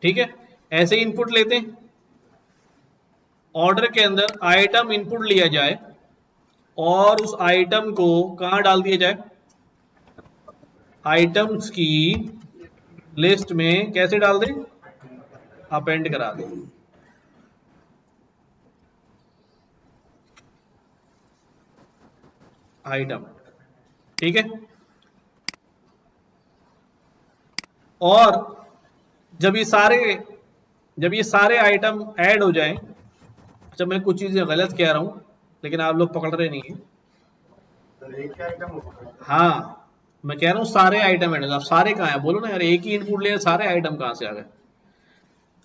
ठीक है, ऐसे इनपुट लेते हैं, ऑर्डर के अंदर आइटम इनपुट लिया जाए और उस आइटम को कहां डाल दिया जाए, आइटम्स की लिस्ट में कैसे डाल दें, अपेंड करा दें। आइटम, ठीक है। और जब ये सारे आइटम ऐड हो जाएं, अच्छा मैं कुछ चीजें गलत कह रहा हूं लेकिन आप लोग पकड़ रहे नहीं है। हाँ, मैं कह रहा हूं सारे आइटम ऐड, आप सारे कहाँ है बोलो ना यार, एक ही इनपुट ले सारे आइटम कहां से आ गए।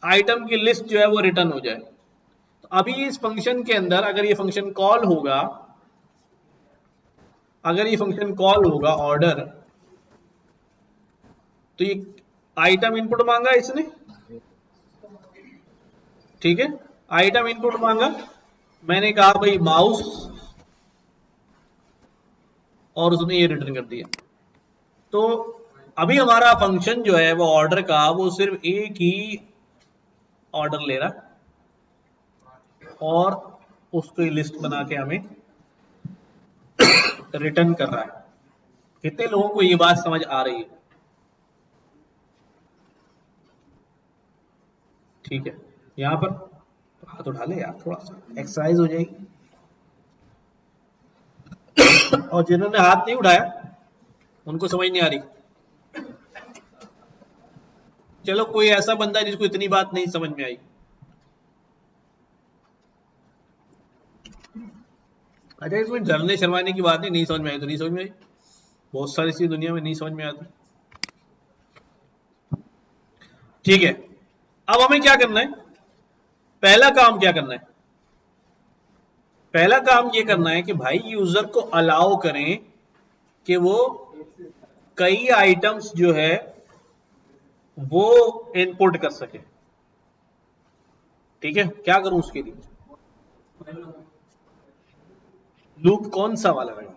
आइटम की लिस्ट जो है वो रिटर्न हो जाए। तो अभी इस फंक्शन के अंदर अगर ये फंक्शन कॉल होगा, ऑर्डर, तो ये आइटम इनपुट मांगा इसने, ठीक है, आइटम इनपुट मांगा, मैंने कहा भाई माउस, और उसने ये रिटर्न कर दिया। तो अभी हमारा फंक्शन जो है वो ऑर्डर का, वो सिर्फ एक ही ऑर्डर ले रहा और उसकी लिस्ट बना के हमें रिटर्न कर रहा है। कितने लोगों को ये बात समझ आ रही है? ठीक है, यहां पर हाथ उठा ले यार, थोड़ा सा एक्सरसाइज हो जाएगी। और जिन्होंने हाथ नहीं उठाया उनको समझ नहीं आ रही। चलो कोई ऐसा बंदा है जिसको इतनी बात नहीं समझ में आई। अच्छा, इसमें डरने शर्माने की बात नहीं समझ में आई तो नहीं समझ में आई, बहुत सारी चीज दुनिया में नहीं समझ में आती। ठीक है, अब हमें क्या करना है, पहला काम क्या करना है, पहला काम ये करना है कि भाई यूजर को अलाउ करें कि वो कई आइटम्स जो है वो इनपुट कर सके। ठीक है, क्या करूं उसके लिए, लूप कौन सा वाला है,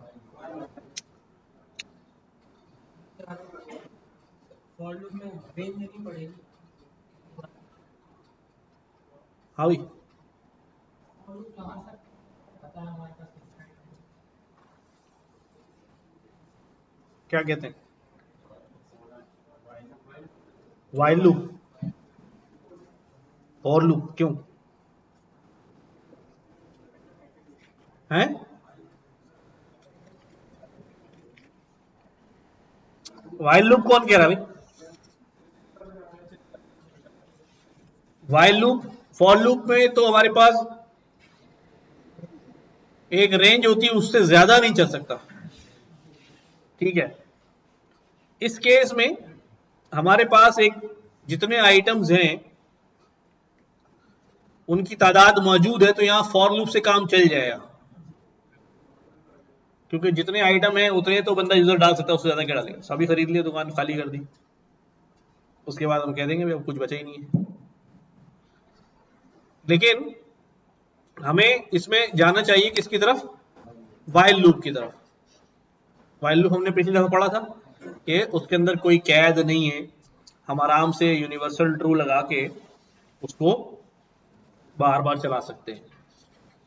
फॉर लूप में रेंज देनी पड़ेगी। हाँ भाई, क्या कहते हैं, वाइल लूप, फॉर लूप, क्यों है? वाइल लूप कौन कह रहा है भाई? वाइल लूप, फॉर लूप में तो हमारे पास एक रेंज होती है, उससे ज्यादा नहीं चल सकता। ठीक है, इस केस में हमारे पास एक जितने आइटम्स हैं उनकी तादाद मौजूद है, तो यहां फॉर लूप से काम चल जाएगा, क्योंकि जितने आइटम हैं उतने तो बंदा यूजर डाल सकता है, उससे ज्यादा क्या डालेगा, सभी खरीद लिए, दुकान खाली कर दी, उसके बाद हम कह देंगे भाई अब कुछ बचा ही नहीं है। लेकिन हमें इसमें जाना चाहिए किसकी तरफ, वाइल लूप की तरफ। वाइल लूप हमने पिछली दफा पढ़ा था कि उसके अंदर कोई कैद नहीं है, हम आराम से यूनिवर्सल ट्रू लगा के उसको बार बार चला सकते हैं।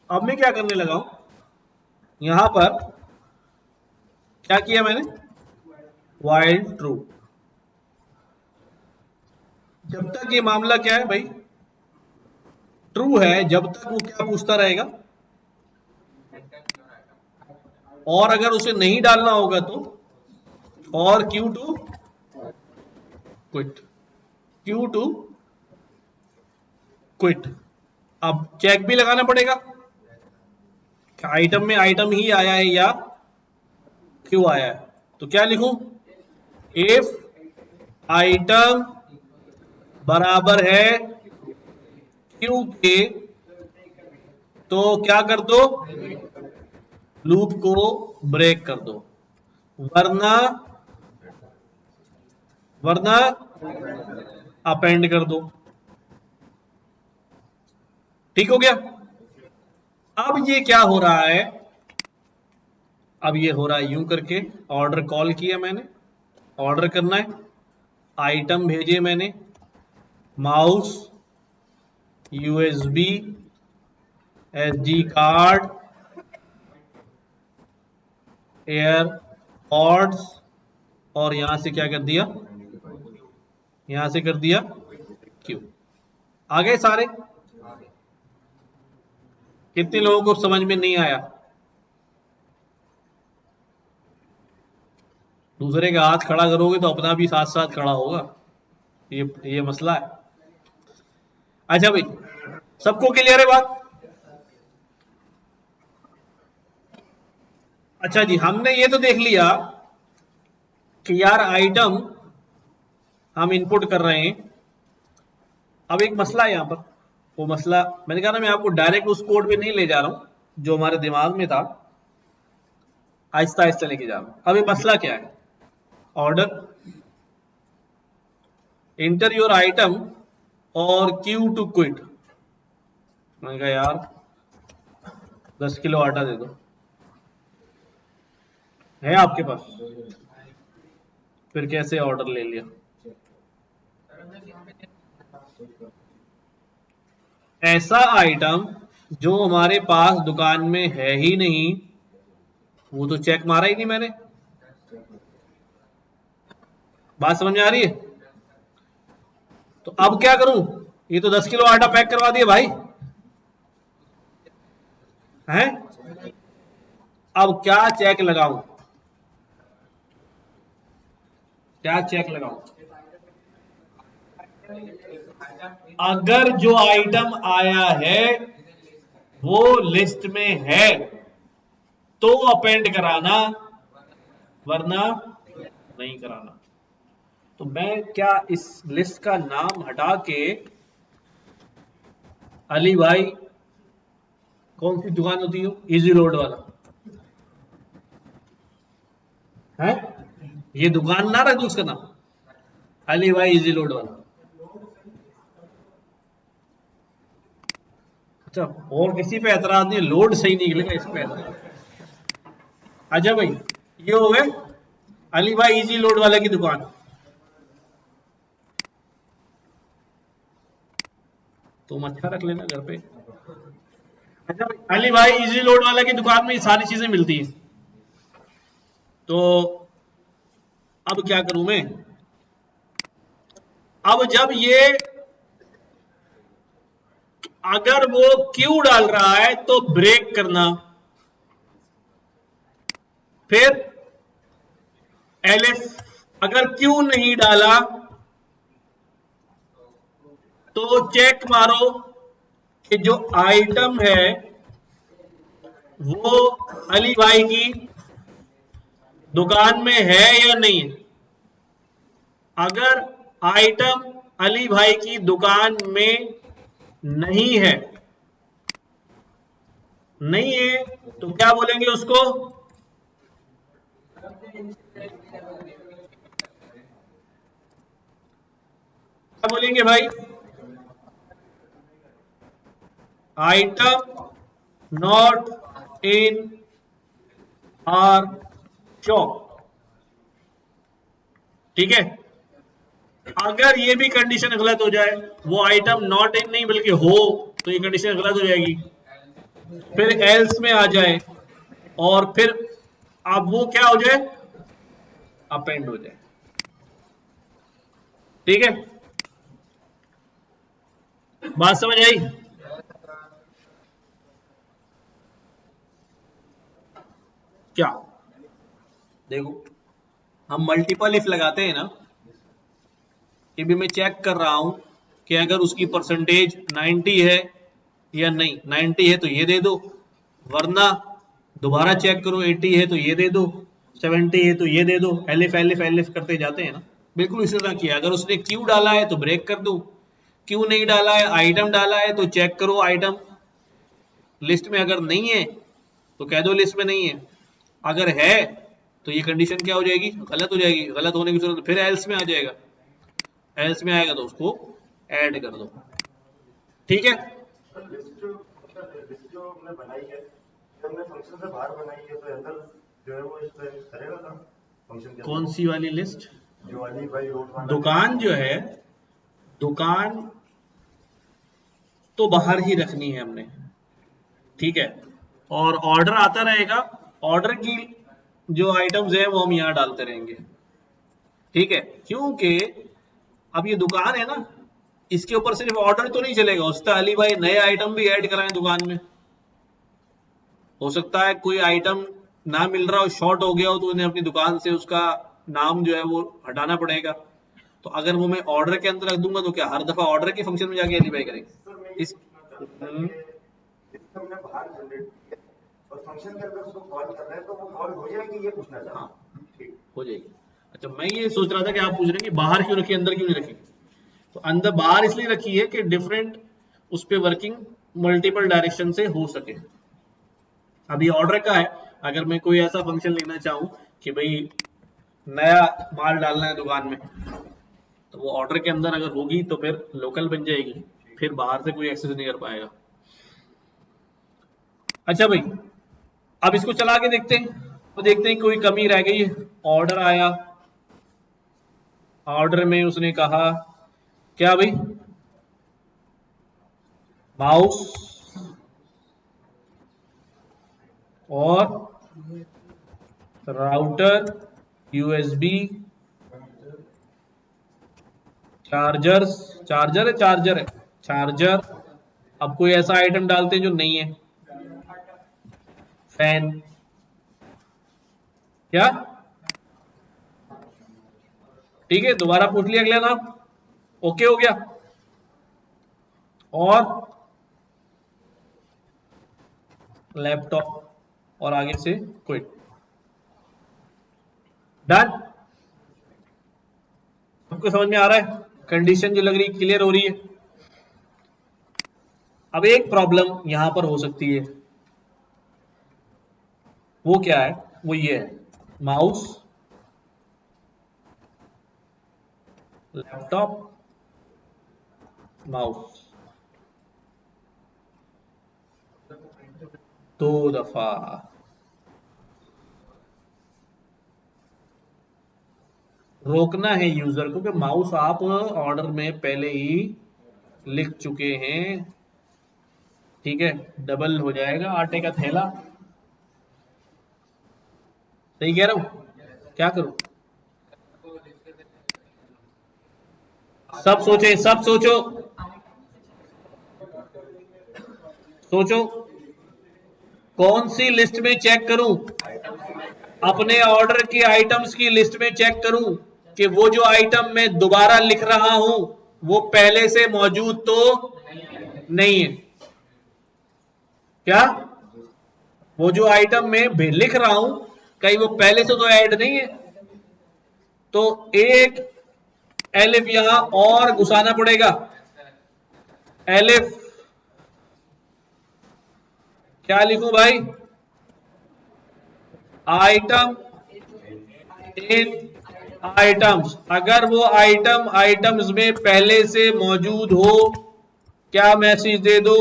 अब मैं क्या करने लगा हूं, यहां पर क्या किया मैंने, वाइल ट्रू। जब तक ये मामला क्या है भाई, ट्रू है, जब तक वो क्या पूछता रहेगा, और अगर उसे नहीं डालना होगा तो और Q to quit, Q to quit. अब चेक भी लगाना पड़ेगा कि आइटम में आइटम ही आया है या क्यू आया है। तो क्या लिखूं, इफ आइटम बराबर है क्यू के तो क्या कर दो, लूप को ब्रेक कर दो, वरना अपेंड कर दो। ठीक हो गया। अब ये क्या हो रहा है, अब ये हो रहा है यूं करके, ऑर्डर कॉल किया मैंने, ऑर्डर करना है, आइटम भेजे मैंने, mouse, USB, SD card, air pods, और यहां से क्या कर दिया, यहां से कर दिया क्यू। आ गए सारे? कितने लोगों को समझ में नहीं आया? दूसरे का हाथ खड़ा करोगे तो अपना भी साथ साथ खड़ा होगा, ये मसला है। अच्छा भाई, सबको क्लियर है बात? अच्छा जी, हमने ये तो देख लिया कि यार आइटम हम इनपुट कर रहे हैं। अब एक मसला है यहां पर, वो मसला मैंने कहा ना, मैं आपको डायरेक्ट उस कोड पे नहीं ले जा रहा हूं जो हमारे दिमाग में था, आहिस्ता आहिस्ता लेके जा रहा हूं। अब ये मसला क्या है? ऑर्डर इंटर योर आइटम और क्यू टू क्विट। मैंने कहा यार 10 किलो आटा दे दो, है आपके पास? फिर कैसे ऑर्डर ले लिया? ऐसा आइटम जो हमारे पास दुकान में है ही नहीं, वो तो चेक मारा ही नहीं मैंने। बात समझ में आ रही है? तो अब क्या करूं? ये तो 10 किलो आटा पैक करवा दिया भाई, हैं? अब क्या चेक लगाऊं? क्या चेक लगाऊं? अगर जो आइटम आया है वो लिस्ट में है तो अपेंड कराना, वरना नहीं कराना। तो मैं क्या इस लिस्ट का नाम हटा के अली भाई, कौन सी दुकान होती है, इजी लोड वाला है, ये दुकान ना रख दू उसका नाम, अली भाई इजी लोड वाला? अच्छा, और किसी पे एतराज नहीं, लोड सही निकलेगा इस पे। अच्छा भाई, ये हो गए अली भाई इजी लोड वाले की दुकान। तुम अच्छा रख लेना घर पे। अच्छा भाई, अली भाई इजी लोड वाले की दुकान में ये सारी चीजें मिलती हैं। तो अब क्या करूं मैं? अब जब ये, अगर वो क्यू डाल रहा है तो ब्रेक करना, फिर एलएस। अगर क्यू नहीं डाला तो चेक मारो कि जो आइटम है वो अली भाई की दुकान में है या नहीं है। अगर आइटम अली भाई की दुकान में नहीं है, नहीं है तो क्या बोलेंगे उसको? क्या बोलेंगे भाई? Item not in are shop. ठीक है? अगर ये भी कंडीशन गलत हो जाए, वो आइटम नॉट इन नहीं बल्कि हो, तो ये कंडीशन गलत हो जाएगी। फिर एल्स में आ जाए और फिर अब वो क्या हो जाए? अपेंड हो जाए। ठीक है? बात समझ आई? क्या देखो, हम मल्टीपल इफ लगाते हैं ना, कि भी मैं चेक कर रहा हूं कि अगर उसकी परसेंटेज 90 है या नहीं, 90 है तो ये दे दो, वरना दोबारा चेक करो 80 है तो ये दे दो, 70 है तो ये दे दो, एलिफ एलिफ एलिफ करते जाते हैं ना। बिल्कुल इसी तरह किया। अगर उसने क्यू डाला है तो ब्रेक कर दो, क्यू नहीं डाला है, आइटम डाला है तो चेक करो आइटम लिस्ट में अगर नहीं है तो कह दो लिस्ट में नहीं है, अगर है तो ये कंडीशन क्या हो जाएगी? गलत हो जाएगी। गलत होने की जरूरत फिर एल्स में आ जाएगा, एल्स में आएगा तो उसको ऐड कर दो। ठीक है? लिस्ट जो हमने बनाई है, हमने फंक्शन से बाहर बनाई है, तो अंदर जो है वो इस पे करेगा काम फंक्शन के। कौन सी वाली लिस्ट? जो वाली भाई दुकान जो है दुकान तो बाहर ही रखनी है हमने, ठीक है, और ऑर्डर आता रहेगा, ऑर्डर की जो आइटम्स है वो हम यहाँ डालते रहेंगे, ठीक है, क्योंकि अब ये दुकान है ना, इसके ऊपर सिर्फ ऑर्डर तो नहीं चलेगा, उसका अली भाई नए आइटम भी ऐड कराएं दुकान में। हो सकता है कोई आइटम ना मिल रहा हो, शॉर्ट हो गया हो, तो उन्हें अपनी दुकान से उसका नाम जो है वो हटाना पड़ेगा। तो अगर वो मैं ऑर्डर के अंदर रख दूंगा तो क्या हर दफा ऑर्डर के फंक्शन में जाके अली भाई करेंगे? सर मैं ये पूछना चाहता था कि इसको हमने बाहर जनरेट किया और फंक्शन के अंदर उसको कॉल कर रहे हैं तो वो कॉल हो जाएगी, ये पूछना चाहता हाँ, हूँ। ठीक। हो जाएगी। अच्छा, मैं ये सोच रहा था कि आप पूछ रहे हैं कि बाहर क्यों रखी, अंदर क्यों नहीं रखी। तो अंदर बाहर इसलिए रखी है कि डिफरेंट उस पर वर्किंग मल्टीपल डायरेक्शन से हो सके। अभी ऑर्डर का है, अगर मैं कोई ऐसा फंक्शन लिखना चाहूँ कि भाई नया माल डालना है दुकान में, तो वो ऑर्डर के अंदर अगर होगी तो फिर लोकल बन जाएगी, फिर बाहर से कोई एक्सेस नहीं कर पाएगा। अच्छा भाई, अब इसको चला के देखते हैं, तो देखते हैं कोई कमी रह गई है। ऑर्डर आया, ऑर्डर में उसने कहा क्या भाई, माउस और राउटर, यूएसबी, चार्जर्स, चार्जर है चार्जर। अब कोई ऐसा आइटम डालते हैं जो नहीं है, फैन, क्या ठीक है, दोबारा पूछ लिया अगला नाम, ओके हो गया। और लैपटॉप, और आगे से क्विट, डन। सबको समझ में आ रहा है, कंडीशन जो लग रही क्लियर हो रही है। अब एक प्रॉब्लम यहां पर हो सकती है, वो क्या है, वो ये है, माउस, लैपटॉप, माउस, दो दफा रोकना है यूजर को कि माउस आप ऑर्डर में पहले ही लिख चुके हैं, ठीक है, डबल हो जाएगा आटे का थैला। सही कह रहा हूं, क्या करूं? सब सोचे, सब सोचो, सोचो कौन सी लिस्ट में चेक करूं, अपने ऑर्डर की आइटम्स की लिस्ट में चेक करूं कि वो जो आइटम मैं दोबारा लिख रहा हूं वो पहले से मौजूद तो नहीं है। क्या वो जो आइटम मैं लिख रहा हूं कहीं वो पहले से तो ऐड नहीं है, तो एक एलिफ यहां और घुसाना पड़ेगा। एलिफ क्या लिखूं भाई, आइटम इन आइटम्स, अगर वो आइटम आइटम्स में पहले से मौजूद हो, क्या मैसेज दे दो,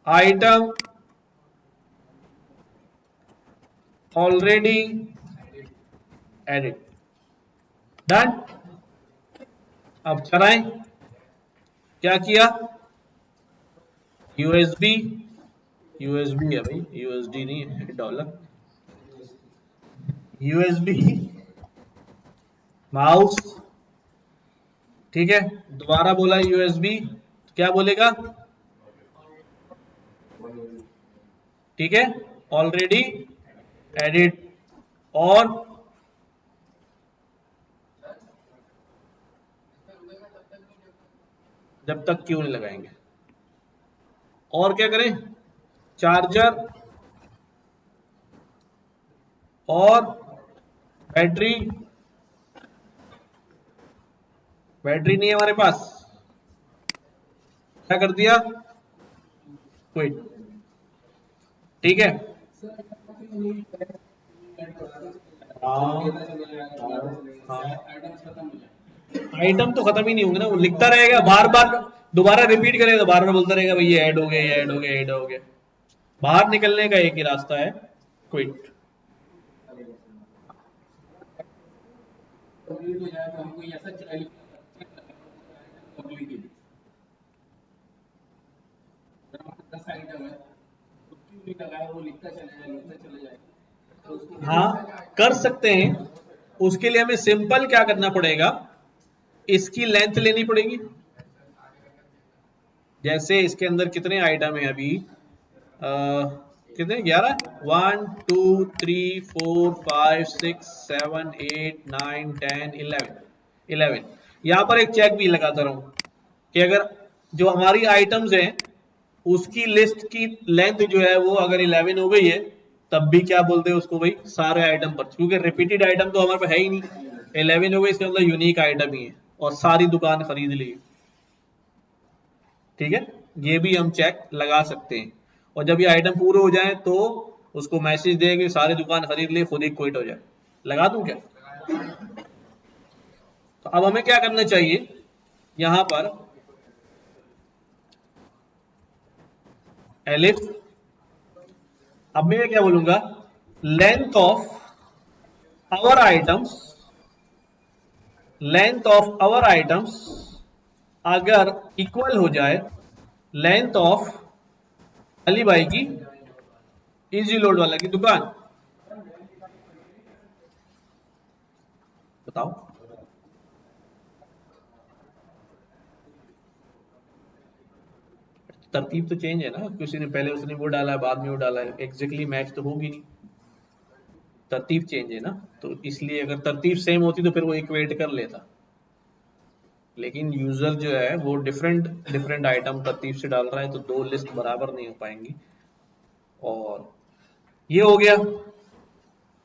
आइटम ऑलरेडी एडिट, डन। अब चलाएं, क्या किया, यूएसबी, यूएसबी है भाई, यूएसडी नहीं है, डॉलर, यूएसबी, माउस, ठीक है, दोबारा बोला यूएसबी, क्या बोलेगा, ठीक है, ऑलरेडी एडिट, और जब तक क्यों नहीं लगाएंगे, और क्या करें, चार्जर और बैटरी, बैटरी नहीं है हमारे पास, क्या कर दिया, क्विट, ठीक है। आइटम तो खत्म ही नहीं होंगे ना, वो लिखता रहेगा बार बार, दोबारा रिपीट करेगा, बार बार बोलता रहेगा भाई ये ऐड हो गया, ये ऐड हो गया, ऐड हो गया। बाहर निकलने का एक ही रास्ता है, क्विट। कंप्लीट हो जाए तो हमको ऐसा चेक कंप्लीट। 10 आइटम है तो क्यों नहीं लगाया, वो लिखता चले जाए तो उसको हाँ कर सकते हैं। उसके लिए हमें सिंपल क्या करना पड़ेगा, इसकी लेंथ लेनी पड़ेगी। जैसे इसके अंदर कितने आइटम है अभी, कितने 11, 1 2 3 4 5 6 7 8 9 10 11। यहां पर एक चेक भी लगाता रहूं कि अगर जो हमारी आइटम्स हैं उसकी लिस्ट की लेंथ जो है वो अगर 11 हो गई है, तब भी क्या बोलते हैं उसको भाई सारे आइटम पर, क्योंकि रिपीटेड आइटम तो हमारे पास है ही नहीं। 11 हो गई, इसके अंदर यूनिक आइटम ही है और सारी दुकान खरीद ली। ठीक है, ये भी हम चेक लगा सकते हैं। और जब ये आइटम पूरे हो जाए तो उसको मैसेज दे कि सारी दुकान खरीद ले, खुद ही क्विट हो जाए। लगा दूं क्या? तो अब हमें क्या करना चाहिए, यहां पर एलिफ, अब मैं क्या बोलूंगा, length of our items, length of our items अगर इक्वल हो जाए लेंथ ऑफ अली भाई की इजी लोड वाला की दुकान। बताओ, तरतीब तो चेंज है ना, किसी ने पहले उसने वो डाला है बाद में वो डाला है, एग्जैक्टली मैच तो होगी नहीं, तरतीब चेंज है ना। तो इसलिए अगर तरतीब सेम होती तो फिर वो इक्वेट कर लेता, लेकिन यूजर जो है वो डिफरेंट डिफरेंट आइटम तरतीब से डाल रहा है तो दो लिस्ट बराबर नहीं हो पाएंगी। और ये हो गया।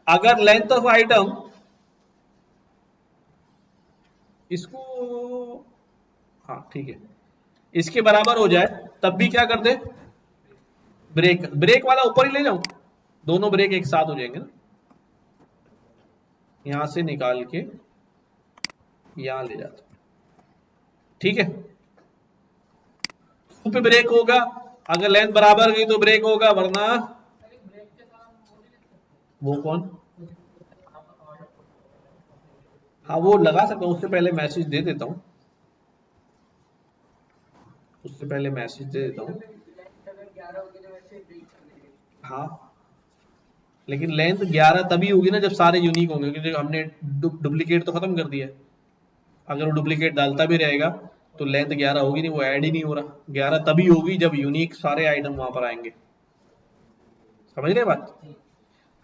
अगर लेंथ ऑफ आइटम इसको, हाँ ठीक है, इसके बराबर हो जाए तब भी क्या कर दे, ब्रेक, ब्रेक वाला ऊपर ही ले जाऊं, दोनों ब्रेक एक साथ हो जाएंगे ना, यहां से निकाल के यहां ले जाता। ठीक है, पे ब्रेक होगा, अगर लेंथ बराबर गई तो ब्रेक होगा, वरना वो कौन, हाँ वो लगा सकता हूं, उससे पहले मैसेज दे देता हूं, उससे पहले मैसेज दे देता हूं। हाँ लेकिन लेंथ 11 तभी होगी ना जब सारे यूनिक होंगे, क्योंकि हमने डुप्लीकेट तो खत्म कर दिया है। अगर वो डुप्लीकेट डालता भी रहेगा तो लेंथ 11 होगी नहीं, वो ऐड ही नहीं हो रहा। 11 तभी होगी जब यूनिक सारे आइटम वहां पर आएंगे। समझ रहे बात?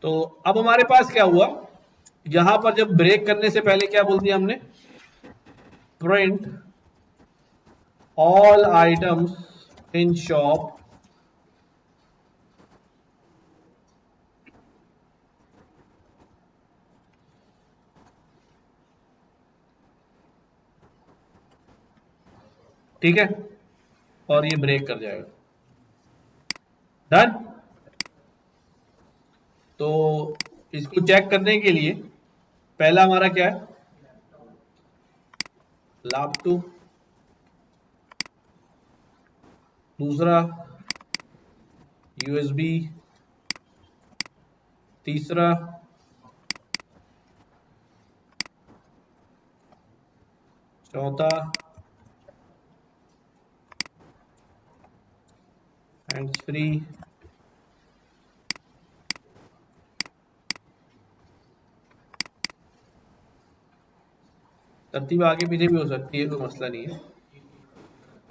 तो अब हमारे पास क्या हुआ, यहां पर जब ब्रेक करने से पहले क्या बोल दिया हमने, print all items in shop ठीक है, और ये ब्रेक कर जाएगा। डन। तो इसको चेक करने के लिए पहला हमारा क्या है, lab 2, दूसरा USB, तीसरा चौथा हैंड्स फ्री, तरतीब आगे पीछे भी हो सकती है, कोई मसला नहीं है।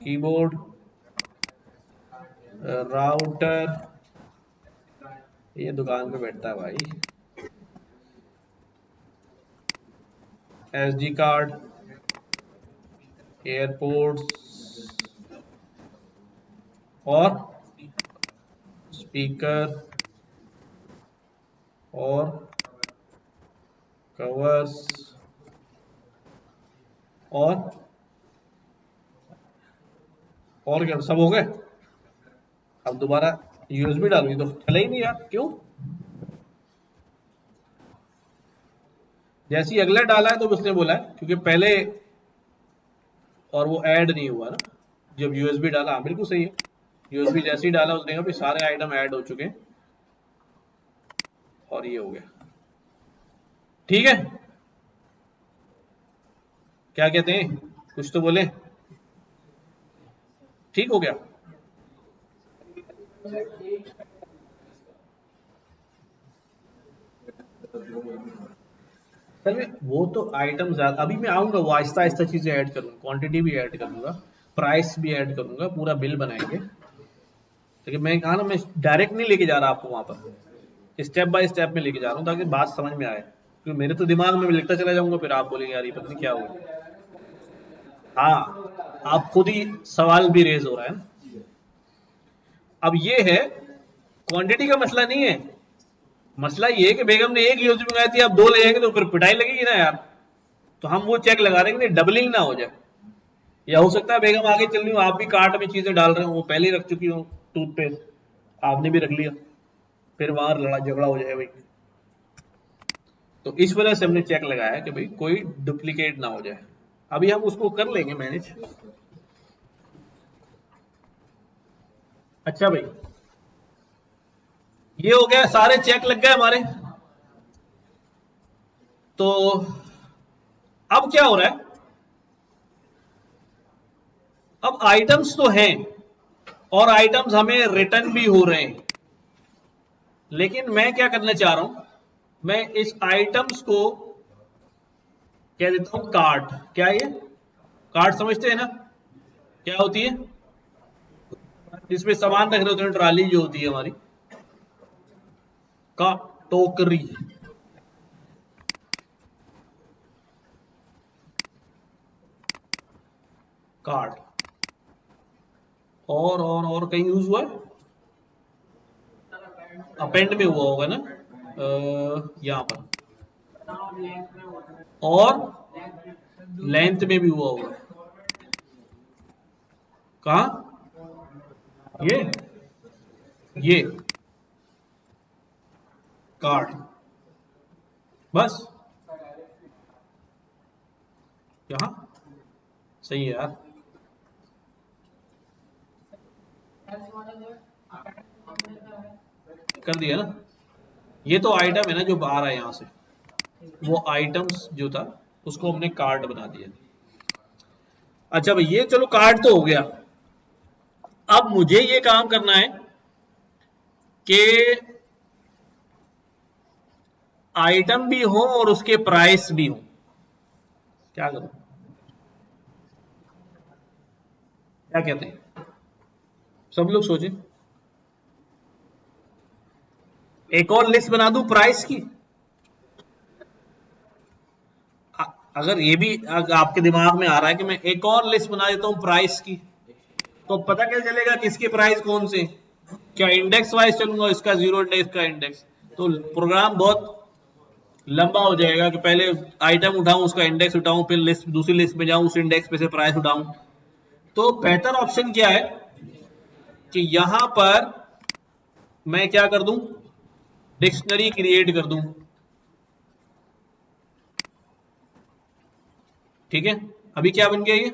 कीबोर्ड, राउटर, ये दुकान पे बैठता है भाई, SD कार्ड, एयरपोर्ट्स और स्पीकर और कवर्स और क्या सब हो गए। अब दोबारा USB डालूंगी तो चला ही नहीं यार, क्यों? जैसे ही अगला डाला है तो उसने बोला है क्योंकि पहले और वो ऐड नहीं हुआ ना, जब USB डाला, हाँ बिल्कुल सही है, USB जैसे ही डाला उसने कहा सारे आइटम ऐड हो चुके हैं और ये हो गया। ठीक है, क्या कहते हैं, कुछ तो बोले, ठीक हो गया। चलिए वो तो आइटम ज्यादा, अभी मैं आऊंगा, वो आहिस्ता आहिस्ता चीजें ऐड करूंगा, क्वांटिटी भी ऐड करूंगा, प्राइस भी ऐड करूंगा, पूरा बिल बनाएंगे। लेकिन मैं कहा ना, मैं डायरेक्ट नहीं लेके जा रहा आपको वहां पर, स्टेप बाय स्टेप में लेके जा रहा हूँ ताकि बात समझ में आए, क्योंकि मेरे तो दिमाग में मैं लिखता चला जाऊंगा, फिर आप बोलेंगे यार ये पता नहीं क्या हुआ। हाँ, आप खुद ही सवाल भी रेज हो रहा है ना। अब ये है, क्वांटिटी का मसला नहीं है, मसला ये है कि बेगम ने एक यूज मंगाई थी, आप दो ले जाएंगे तो फिर पिटाई लगेगी ना यार। तो हम वो चेक लगा रहे हैं डबलिंग ना हो जाए, या हो सकता है बेगम आगे चल रही हो, आप भी कार्ट में चीजें डाल रहे हो, वो पहले ही रख चुकी हो, टूथपेस्ट आपने भी रख लिया, फिर वहां लड़ा झगड़ा हो जाए भाई। तो इस वजह से हमने चेक लगाया कि भाई कोई डुप्लीकेट ना हो जाए। अभी हम उसको कर लेंगे मैनेज। अच्छा भाई, ये हो गया, सारे चेक लग गए हमारे। तो अब क्या हो रहा है, अब आइटम्स तो हैं और आइटम्स हमें रिटर्न भी हो रहे हैं, लेकिन मैं क्या करना चाह रहा हूं, मैं इस आइटम्स को कह देता हूं कार्ट। क्या ये कार्ट समझते हैं ना, क्या होती है, जिसमें सामान रख रहे होते हैं, ट्राली जो होती है हमारी, का टोकरी, कार्ट। और कहीं यूज हुआ है, अपेंड में हुआ होगा ना, यहां पर, और लेंथ में भी हुआ होगा। कहा, ये कार्ड, बस यहां सही है यार, कर दिया ना। ये तो आइटम है ना जो बाहर है यहां से, वो आइटम्स जो था उसको हमने कार्ड बना दिया। अच्छा भाई, ये चलो कार्ड तो हो गया। अब मुझे ये काम करना है कि आइटम भी हो और उसके प्राइस भी हो। क्या करूं, क्या कहते हैं, सब लोग सोचें। एक और लिस्ट बना दूं प्राइस की, अगर ये भी आपके दिमाग में आ रहा है कि मैं एक और लिस्ट बना देता हूं प्राइस की, तो पता कैसे चलेगा किसके प्राइस कौन से, क्या इंडेक्स वाइज चलूंगा, इसका जीरो इंडेक्स का इंडेक्स, तो प्रोग्राम बहुत लंबा हो जाएगा कि पहले आइटम उठाऊं, उसका इंडेक्स उठाऊं, फिर लिस्ट, दूसरी लिस्ट में जाऊं, उस इंडेक्स पे से प्राइस उठाऊं। तो बेहतर ऑप्शन क्या है कि यहां पर मैं क्या कर दूं, डिक्शनरी क्रिएट कर दूं। ठीक है, अभी क्या बन गया, ये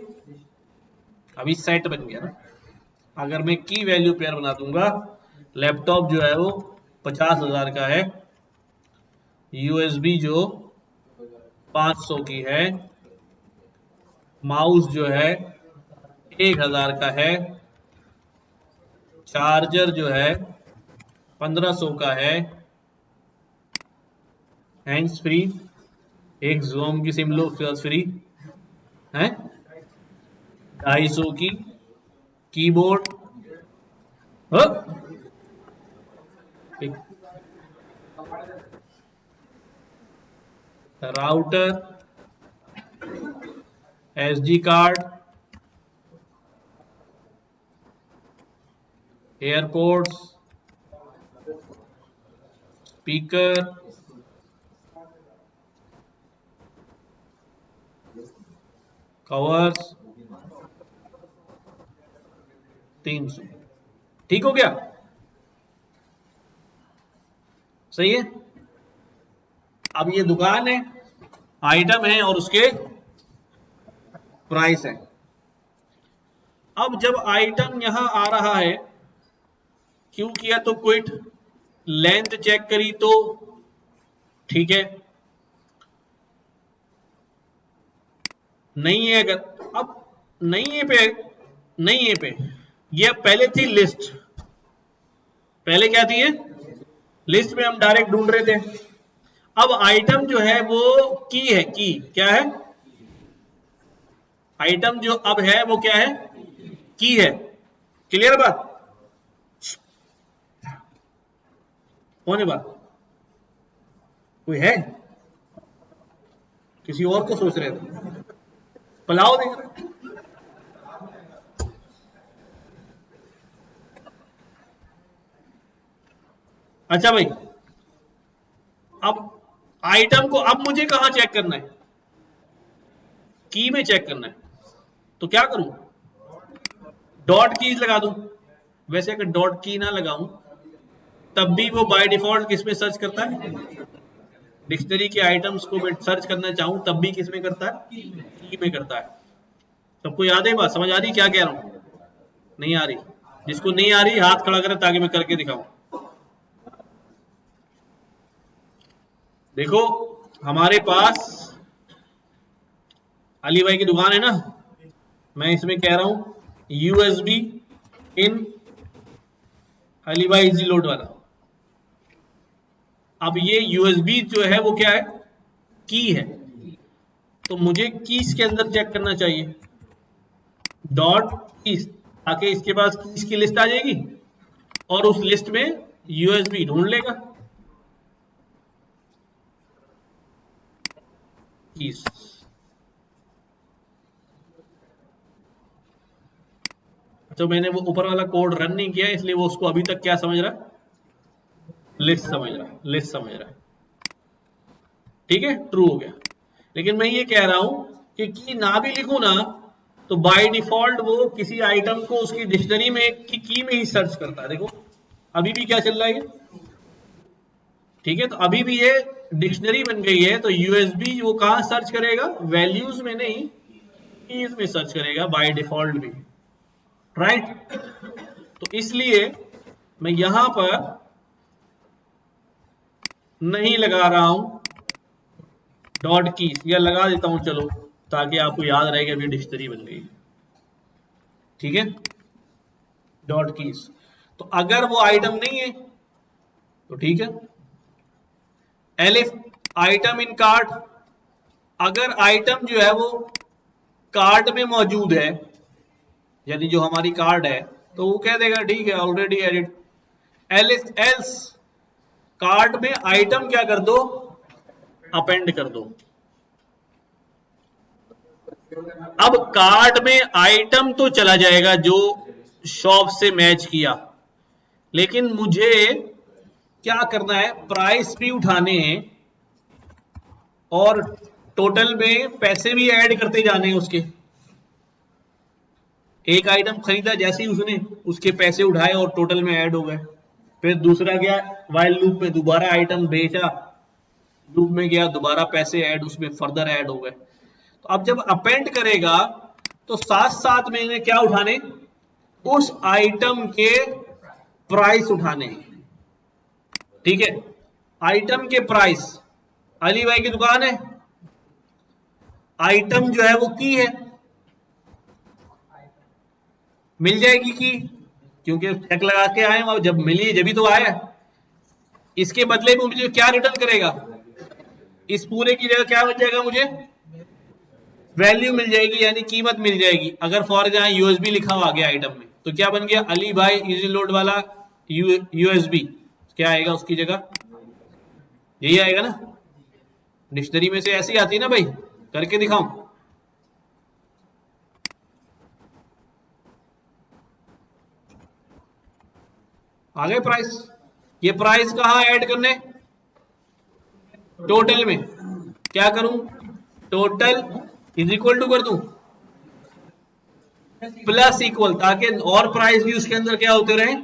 अभी सेट बन गया ना। अगर मैं की वैल्यू पेयर बना दूंगा, लैपटॉप जो है वो 50,000 का है, यूएसबी जो 500 की है, माउस जो है 1000 का है, चार्जर जो है 1500 का है, हैंड्स फ्री, एक ज़ूम की सिम लो फ्री है, 250 की, keyboard, router, SD card, airports, speaker, covers, 300। ठीक हो गया, सही है। अब ये दुकान है, आइटम है और उसके प्राइस है। अब जब आइटम यहां आ रहा है, क्यों किया तो क्विट, लेंथ चेक करी तो ठीक है, नहीं है अगर, अब नहीं है पे, नहीं है पे, ये पहले थी लिस्ट, पहले क्या थी ये लिस्ट में हम डायरेक्ट ढूंढ रहे थे। अब आइटम जो है वो की है, की क्या है, आइटम जो अब है वो क्या है, की है। क्लियर बात, कौन है बात, कोई है, किसी और को सोच रहे थे, पलाव देख रहे। अच्छा भाई, अब आइटम को अब मुझे कहां चेक करना है, की में चेक करना है, तो क्या करूं, डॉट कीज लगा दूं। वैसे अगर डॉट की ना लगाऊं तब भी वो बाय डिफॉल्ट किस में सर्च करता है, डिक्शनरी के आइटम्स को मैं सर्च करना चाहूं तब भी किस में करता है, की में करता है। सबको याद है बात, समझ आ रही क्या कह रहा हूं, नहीं आ रही, जिसको नहीं आ रही हाथ खड़ा करें ताकि मैं करके दिखाऊं। देखो हमारे पास अली भाई की दुकान है ना, मैं इसमें कह रहा हूं यूएसबी इन अली भाई इजी लोड वाला। अब ये यूएसबी जो है वो क्या है, की है, तो मुझे कीज के अंदर चेक करना चाहिए, डॉट कीज, ताकि इसके पास कीज की लिस्ट आ जाएगी और उस लिस्ट में यूएसबी ढूंढ लेगा कीज। तो मैंने वो ऊपर वाला कोड रन नहीं किया इसलिए वो उसको अभी तक क्या समझ रहा है, लिस्ट समझ रहा है, लिस्ट समझ रहा है। ठीक है, ट्रू हो गया। लेकिन मैं ये कह रहा हूं कि की ना भी लिखूं ना तो बाय डिफॉल्ट वो किसी आइटम को उसकी डिक्शनरी में की में ही सर्च करता है। देखो अभी भी क्या चल रहा है ये, ठीक है, तो अभी भी ये डिक्शनरी बन गई है, तो यूएसबी वो कहां सर्च करेगा, वैल्यूज में नहीं, कीज में सर्च करेगा बाय डिफॉल्ट भी, राइट। तो इसलिए मैं यहां पर नहीं लगा रहा हूं डॉट कीज, या लगा देता हूं चलो ताकि आपको याद रहेगा अभी डिक्शनरी बन गई, ठीक है, डॉट कीज। तो अगर वो आइटम नहीं है तो ठीक है, एलिफ आइटम इन कार्ट, अगर आइटम जो है वो कार्ट में मौजूद है, यानी जो हमारी कार्ड है, तो वो कह देगा ठीक है ऑलरेडी एडिट। एल्स कार्ट में आइटम क्या कर दो, अपेंड कर दो। अब कार्ट में आइटम तो चला जाएगा जो शॉप से मैच किया, लेकिन मुझे क्या करना है, प्राइस भी उठाने हैं और टोटल में पैसे भी ऐड करते जाने हैं उसके। एक आइटम खरीदा, जैसे ही उसने उसके पैसे उठाए और टोटल में ऐड हो गए। फिर दूसरा गया वाइल लूप में, दोबारा आइटम बेचा, लूप में गया, दोबारा पैसे ऐड, उसमें फर्दर ऐड हो गए। तो अब जब अपेंड करेगा तो साथ साथ में इन्हें क्या उठाने, उस आइटम के प्राइस उठाने, ठीक है। आइटम के प्राइस, अली भाई की दुकान है, आइटम जो है वो की है, मिल जाएगी की, क्योंकि चेक लगा के आए और जब मिली जब ही तो आया। इसके बदले में मुझे क्या रिटर्न करेगा, इस पूरे की जगह क्या मिल जाएगा, मुझे वैल्यू मिल जाएगी, यानी कीमत मिल जाएगी। अगर फॉर एग्जाम्पल यूएसबी लिखा हुआ गया आइटम में, तो क्या बन गया, अली भाई इजी लोड वाला यूएसबी, क्या आएगा उसकी जगह, यही आएगा ना। डिक्शनरी में से ऐसी आती है ना भाई, करके दिखाऊं, आ गए प्राइस। ये प्राइस कहां ऐड करने, टोटल में। क्या करूं, टोटल इज इक्वल टू कर दूं प्लस इक्वल, ताकि और प्राइस भी उसके अंदर क्या होते रहे,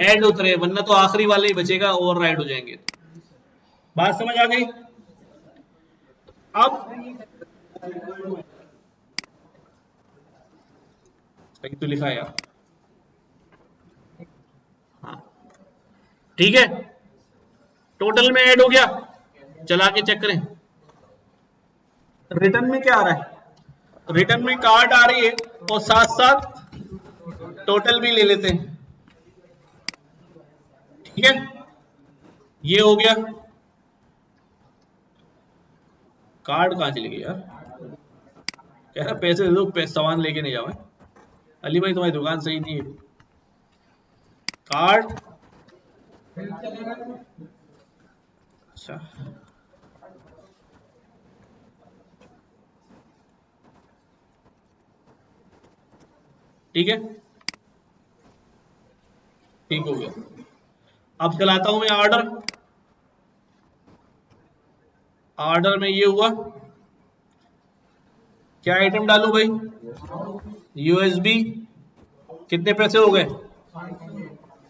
ऐड होते रहे, वरना तो आखिरी वाले ही बचेगा, ओवर राइड हो जाएंगे। बात समझ आ गई। अब सही तो लिखा है यार, हाँ ठीक है, टोटल में ऐड हो गया, चला के चेक करें रिटर्न में क्या आ रहा है, रिटर्न में कार्ड आ रही है और साथ साथ टोटल भी ले लेते हैं। ठीक है, ये हो गया। कार्ड कहाँ चले गए यार? कह रहा पैसे दे दो, सामान लेके नहीं जाओ। अली भाई तुम्हारी दुकान सही नहीं है। कार्ड, अच्छा ठीक है, ठीक हो गया। अब चलाता हूं मैं ऑर्डर। ऑर्डर में ये हुआ, क्या आइटम डालूं भाई? यूएसबी, कितने पैसे हो गए?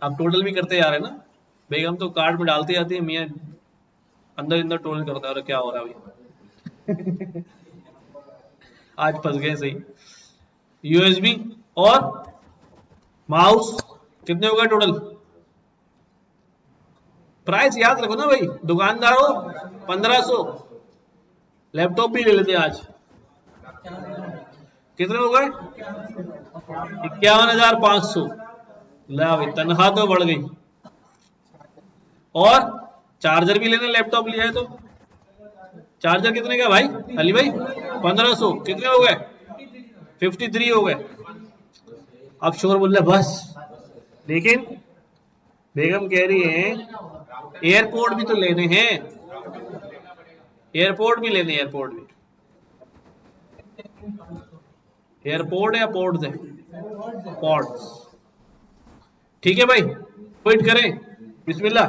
आप टोटल भी करते जा रहे हैं ना, बेगम तो कार्ड में डालते जाती है, मियाँ अंदर अंदर टोटल करता है। क्या हो रहा है भाई? आज फंस गए सही। यूएसबी और माउस कितने हो गए टोटल? प्राइस याद रखो ना भाई, दुकानदार हो। 1500। लैपटॉप भी ले लेते आज। कितने हो गए? 51,500। ला भाई, तनख्वाह तो बढ़ गई। और चार्जर भी लेना, लैपटॉप लिया है तो। चार्जर कितने का भाई अली भाई? 1500। कितने हो गए? 53 हो गए। अब शोर बोल रहे बस, लेकिन बेगम कह रही है एयरपोर्ट भी तो लेने हैं, एयरपोर्ट भी लेने, एयरपोर्ट भी। एयरपोर्ट या पोर्ट है? पोर्ट्स। ठीक है भाई, वेट करें। बिस्मिल्लाह।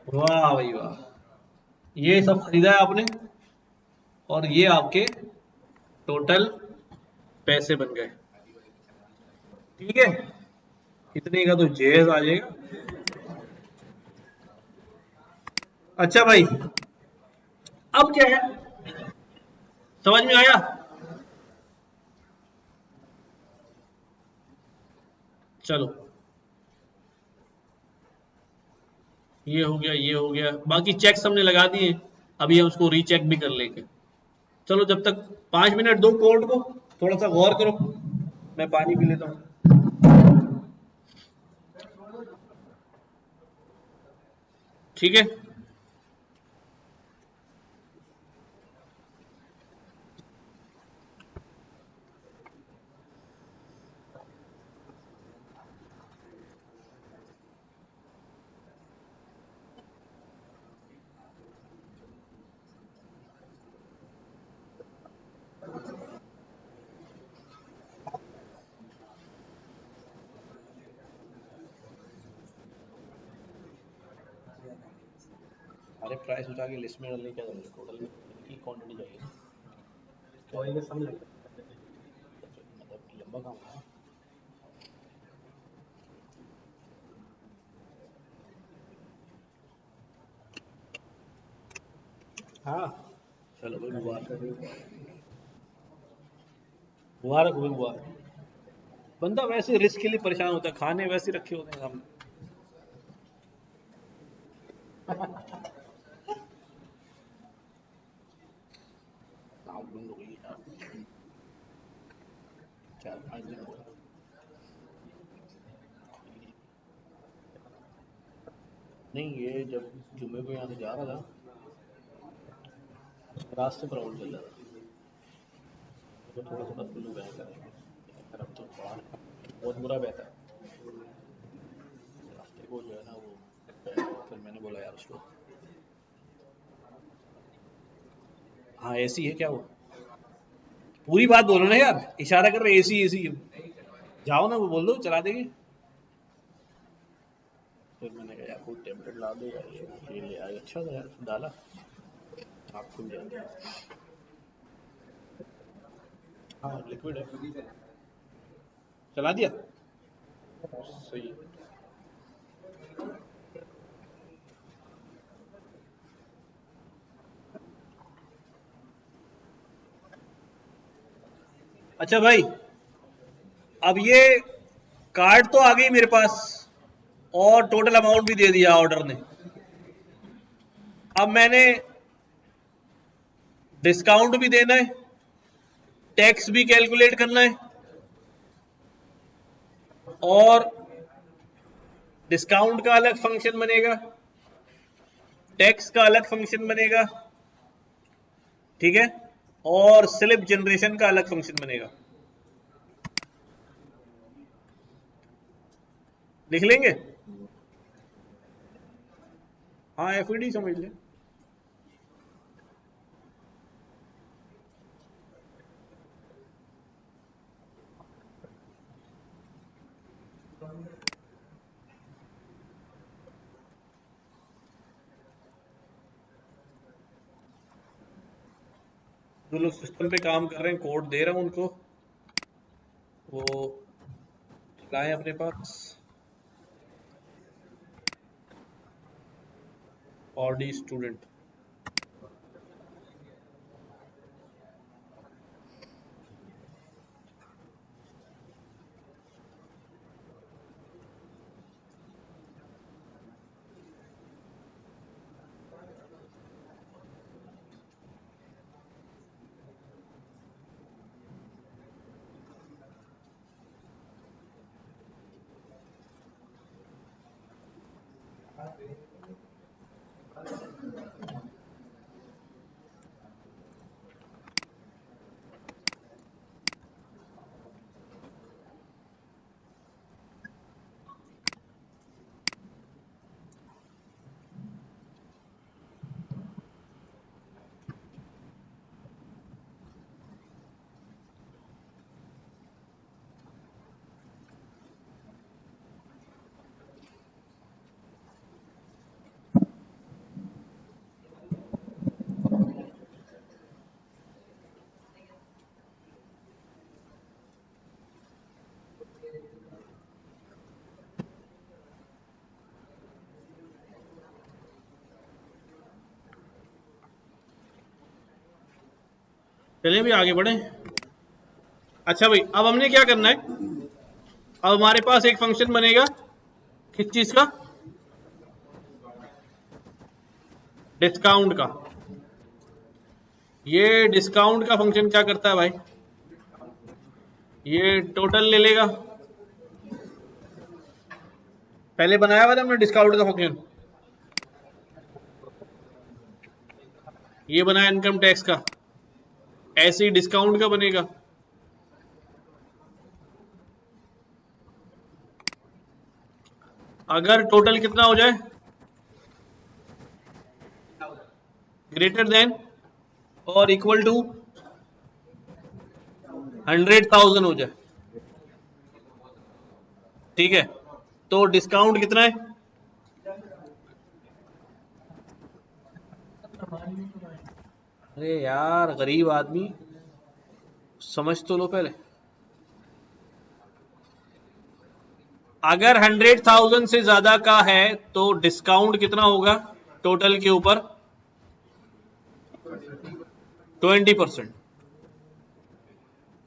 वाह भाई वाह, ये सब खरीदा है आपने और ये आपके टोटल पैसे बन गए। ठीक है, इतने का तो जेज आ जाएगा। अच्छा भाई, अब क्या है, समझ में आया? चलो, ये हो गया, ये हो गया। बाकी चेक्स हमने लगा दिए, अभी हम उसको रीचेक भी कर लेंगे। चलो, जब तक 5 मिनट दो कोड को, थोड़ा सा गौर करो। मैं पानी पी लेता हूँ। ठीक है, अरे प्राइस उठा के लिस्ट में डालने क्या जरूरत है? टोटल की क्वांटिटी चाहिए, तो ये सब मतलब लंबा काम है। हाँ चलो भाई, मुबारक मुबारक भाई, मुबारक। बंदा वैसे रिस्क के लिए परेशान होता है, खाने वैसे रखे होते हैं हम। बंद हो गई यार, 4-5 दिन हो गए। नहीं, ये जब जुम्मे को यहाँ से जा रहा था, रास्ते पर आउट चल रहा था, तो थोड़ा सा बदबू बहता है। अब तो बहुत बुरा बहता है रास्ते को, जो है ना वो। फिर मैंने बोला यार उसको, हाँ एसी है क्या वो? पूरी बात बोलो ना यार, इशारा कर रहे एसी एसी। जाओ ना, वो बोल दो चला देंगे। फिर मैंने कहा यार कोई टेम्पलेट ला दे यार, ये ले आए। अच्छा था यार, डाला आप खुल जाए। हाँ लिक्विड है, चला दिया सही। अच्छा भाई, अब ये कार्ड तो आ गई मेरे पास और टोटल अमाउंट भी दे दिया ऑर्डर ने। अब मैंने डिस्काउंट भी देना है, टैक्स भी कैलकुलेट करना है, और डिस्काउंट का अलग फंक्शन बनेगा, टैक्स का अलग फंक्शन बनेगा, ठीक है, और स्लिप जनरेशन का अलग फंक्शन बनेगा। लिख लेंगे? हाँ, एफईडी समझ लें। जो लोग सिस्टम पे काम कर रहे हैं, कोड दे रहा हूं उनको, वो लाएं अपने पास। ऑडी स्टूडेंट, चलिए भी आगे बढ़े। अच्छा भाई, अब हमने क्या करना है, अब हमारे पास एक फंक्शन बनेगा किस चीज का, डिस्काउंट का। ये डिस्काउंट का फंक्शन क्या करता है भाई, ये टोटल ले लेगा। पहले बनाया हुआ था हमने डिस्काउंट का फंक्शन, ये बनाया इनकम टैक्स का, ऐसे ही डिस्काउंट का बनेगा। अगर टोटल कितना हो जाए, ग्रेटर देन और इक्वल टू 100,000 हो जाए, ठीक है, तो डिस्काउंट कितना है, अरे यार गरीब आदमी, समझ तो लो पहले। अगर 100,000 से ज्यादा का है तो डिस्काउंट कितना होगा टोटल के ऊपर, 20%,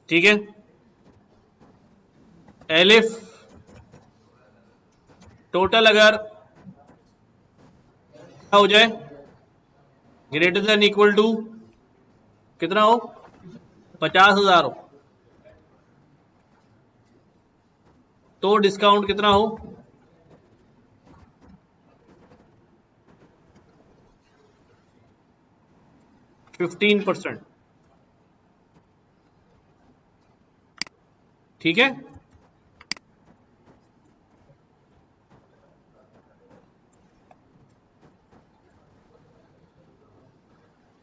ठीक है। एलिफ टोटल अगर हो जाए ग्रेटर देन इक्वल टू कितना हो, 50,000 हो, तो डिस्काउंट कितना हो, 15%, ठीक है।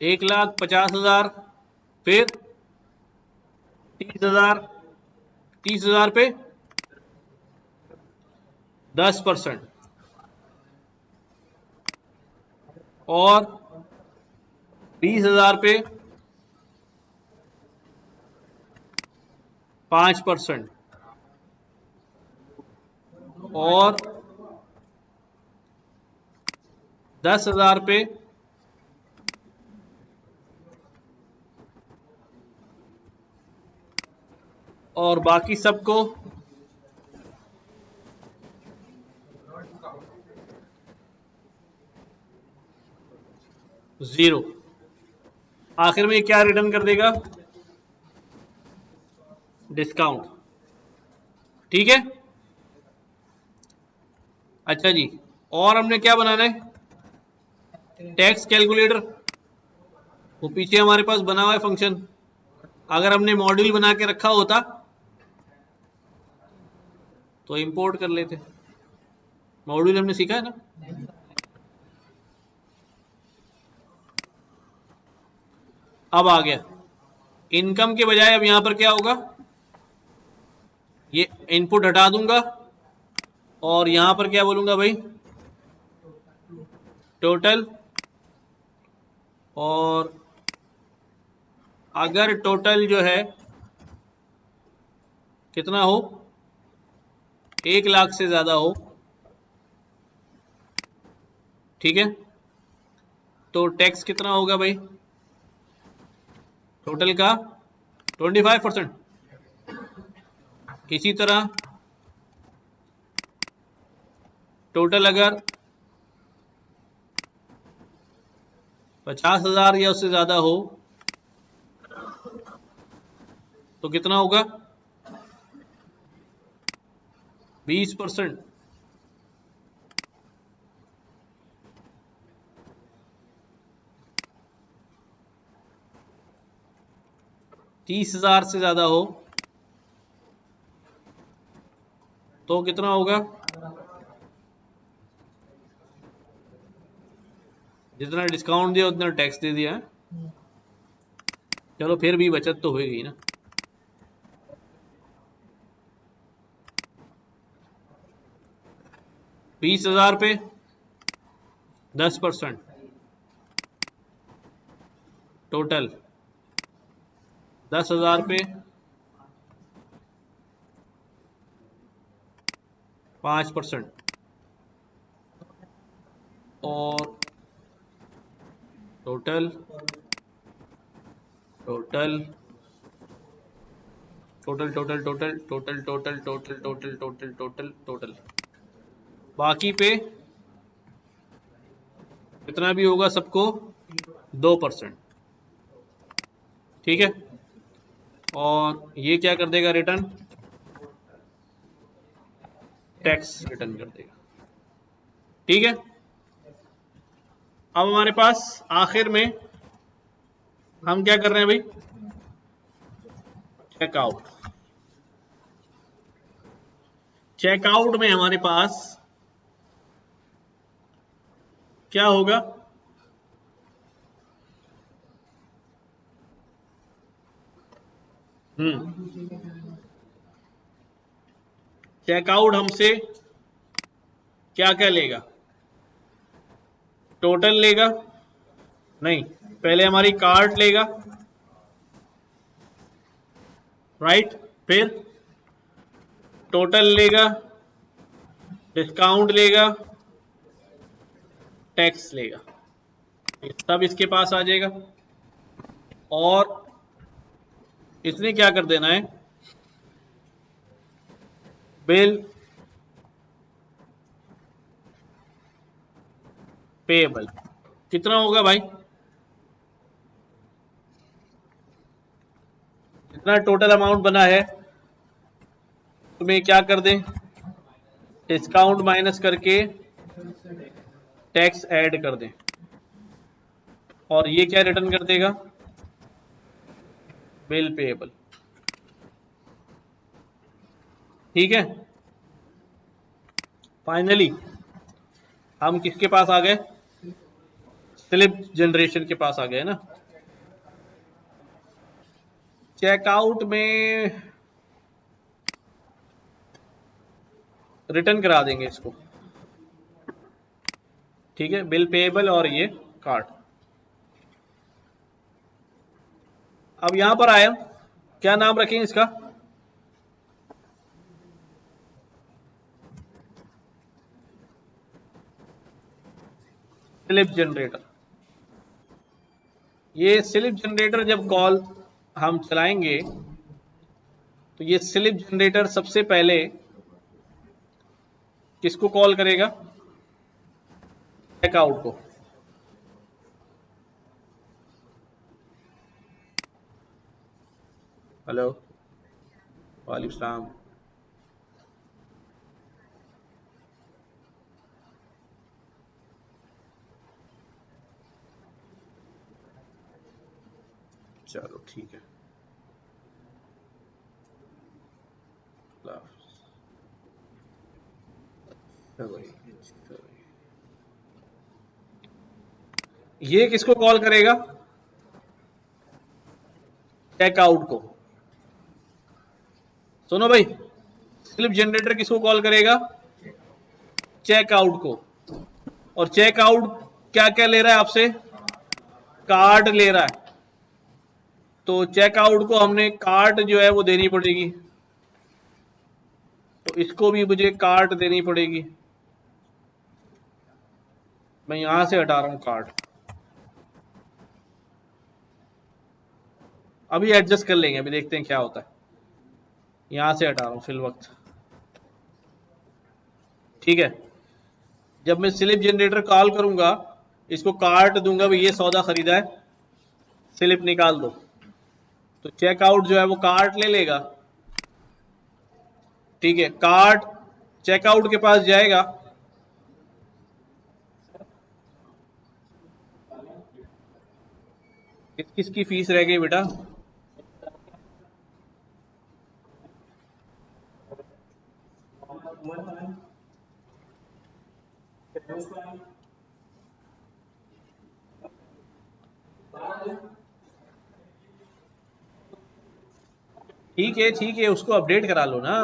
एक लाख 50,000, फिर 30,000, 30,000 पे 10%, और 20,000 पे 5%, और 10,000 पे और बाकी सबको 0। आखिर में क्या रिटर्न कर देगा? डिस्काउंट। ठीक है, अच्छा जी, और हमने क्या बनाना है? Tax calculator. वो पीछे हमारे पास बना हुआ है फंक्शन। अगर हमने मॉड्यूल बना के रखा होता तो इंपोर्ट कर लेते। मॉड्यूल हमने सीखा है ना। अब आ गया इनकम के बजाय, अब यहां पर क्या होगा? ये इनपुट हटा दूंगा और यहां पर क्या बोलूंगा भाई? टोटल। और अगर टोटल जो है कितना हो, 1 लाख से ज्यादा हो, ठीक है, तो टैक्स कितना होगा भाई? टोटल का 25%। इसी तरह टोटल अगर 50,000 या उससे ज्यादा हो तो कितना होगा? 20%। तीस हजार से ज्यादा हो तो कितना होगा? जितना डिस्काउंट दिया उतना टैक्स दे दिया है। चलो फिर भी बचत तो होगी ना। 20,000 पे 10%, टोटल 10,000 पे 5%, और total total total total total total total total total total total total बाकी पे कितना भी होगा सबको 2%। ठीक है, और ये क्या कर देगा? रिटर्न टैक्स रिटर्न कर देगा। ठीक है, अब हमारे पास आखिर में हम क्या कर रहे हैं भाई? चेकआउट। चेकआउट में हमारे पास क्या होगा? चेकआउट हमसे क्या क्या लेगा? टोटल लेगा? नहीं, पहले हमारी कार्ट लेगा, राइट, फिर टोटल लेगा, डिस्काउंट लेगा, टैक्स लेगा, ये सब इसके पास आ जाएगा। और इसने क्या कर देना है? Bill payable. कितना होगा भाई? जितना टोटल अमाउंट बना है तुम्हें क्या कर दें? डिस्काउंट माइनस करके टैक्स ऐड कर दें, और ये क्या रिटर्न कर देगा? Bill payable. ठीक है, फाइनली हम किसके पास आ गए? स्लिप जनरेशन के पास आ गए ना। चेकआउट में रिटर्न करा देंगे इसको, ठीक है, बिल पेएबल और ये कार्ड। अब यहां पर आया, क्या नाम रखेंगे इसका? Slip generator. ये स्लिप जनरेटर जब कॉल हम चलाएंगे तो ये स्लिप जनरेटर सबसे पहले किसको कॉल करेगा? चेकआउट को। हेलो, वालेकुम सलाम। चलो ठीक है, अल्लाह हाफ़िज़। चलो चलो। ये किसको कॉल करेगा? चेकआउट को। सुनो भाई, स्लिप जनरेटर किसको कॉल करेगा? चेकआउट को। और चेकआउट क्या क्या ले रहा है आपसे? कार्ड ले रहा है। तो चेकआउट को हमने कार्ड जो है वो देनी पड़ेगी, तो इसको भी मुझे कार्ड देनी पड़ेगी। मैं यहां से हटा रहा हूं कार्ड, अभी एडजस्ट कर लेंगे, अभी देखते हैं क्या होता है। यहां से हटा रहा हूं फिल वक्त, ठीक है। जब मैं स्लिप जनरेटर कॉल करूंगा, इसको कार्ड दूंगा, भाई ये सौदा खरीदा है, स्लिप निकाल दो, तो चेकआउट जो है वो कार्ड ले लेगा, ठीक है। कार्ड चेकआउट के पास जाएगा, किसकी फीस रह गई बेटा? ठीक है, उसको अपडेट करा लो ना।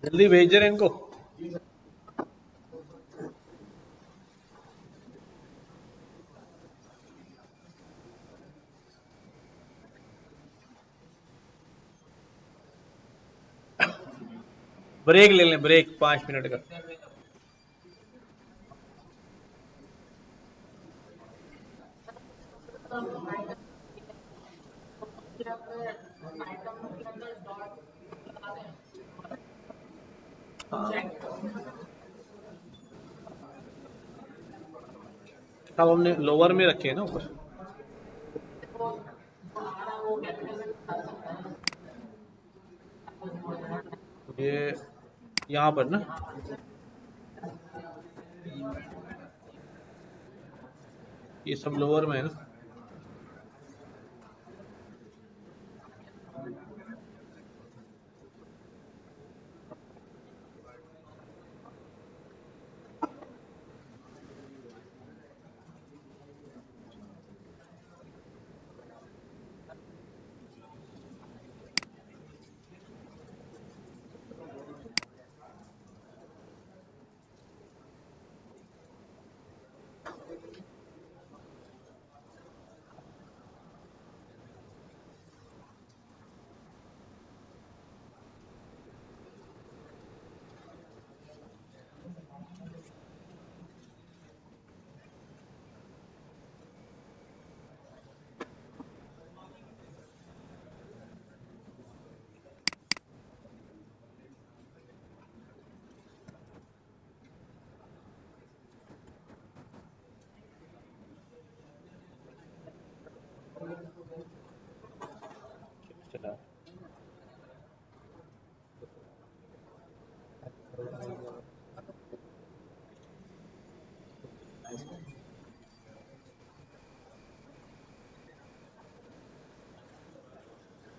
जल्दी भेज दे रहे इनको। ब्रेक ले लें, ब्रेक 5 मिनट का। अब हमने लोअर में रखे हैं ना ऊपर। ये यहाँ पर ना, ये सब लोअर में है ना।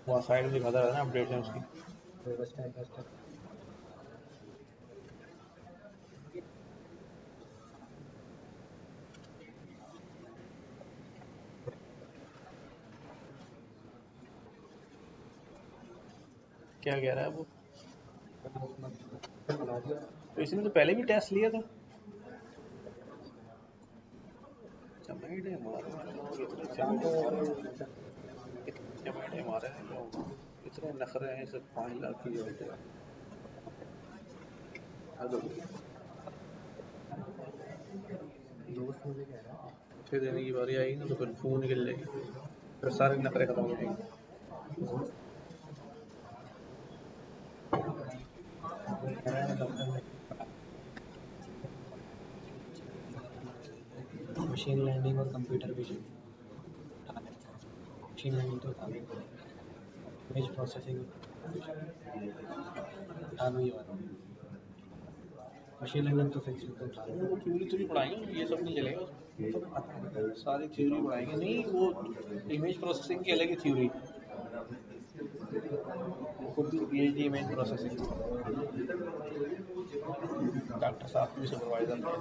वहाँ साइड में दिखाता रहता है ना अपडेट है उसकी। क्या कह रहा है वो? तो इसने तो पहले भी टेस्ट लिया था। चमेट है मारे चमेट है मारे हैं लोग, इतने नखरे हैं सब 5 लाख की जरूरत है। फिर देने की बारी आएगी ना तो फिर फूल निकल जाएगी, फिर सारे नखरे खत्म हो जाएंगे। मशीन लर्निंग और कंप्यूटर विजन, मशीन लर्निंग तो था, इमेज प्रोसेसिंग ही वाला, मशीन लर्निंग तो फिक्स होता है। वो थ्योरी पढ़ाएंगे, ये सब नहीं चलेगा, सारी थ्योरी पढ़ाएंगे नहीं, वो इमेज प्रोसेसिंग की अलग ही थ्योरी, खुद भी पीएचडी इमेज प्रोसेसिंग, डॉक्टर साहब भी सुपरवाइजर थे।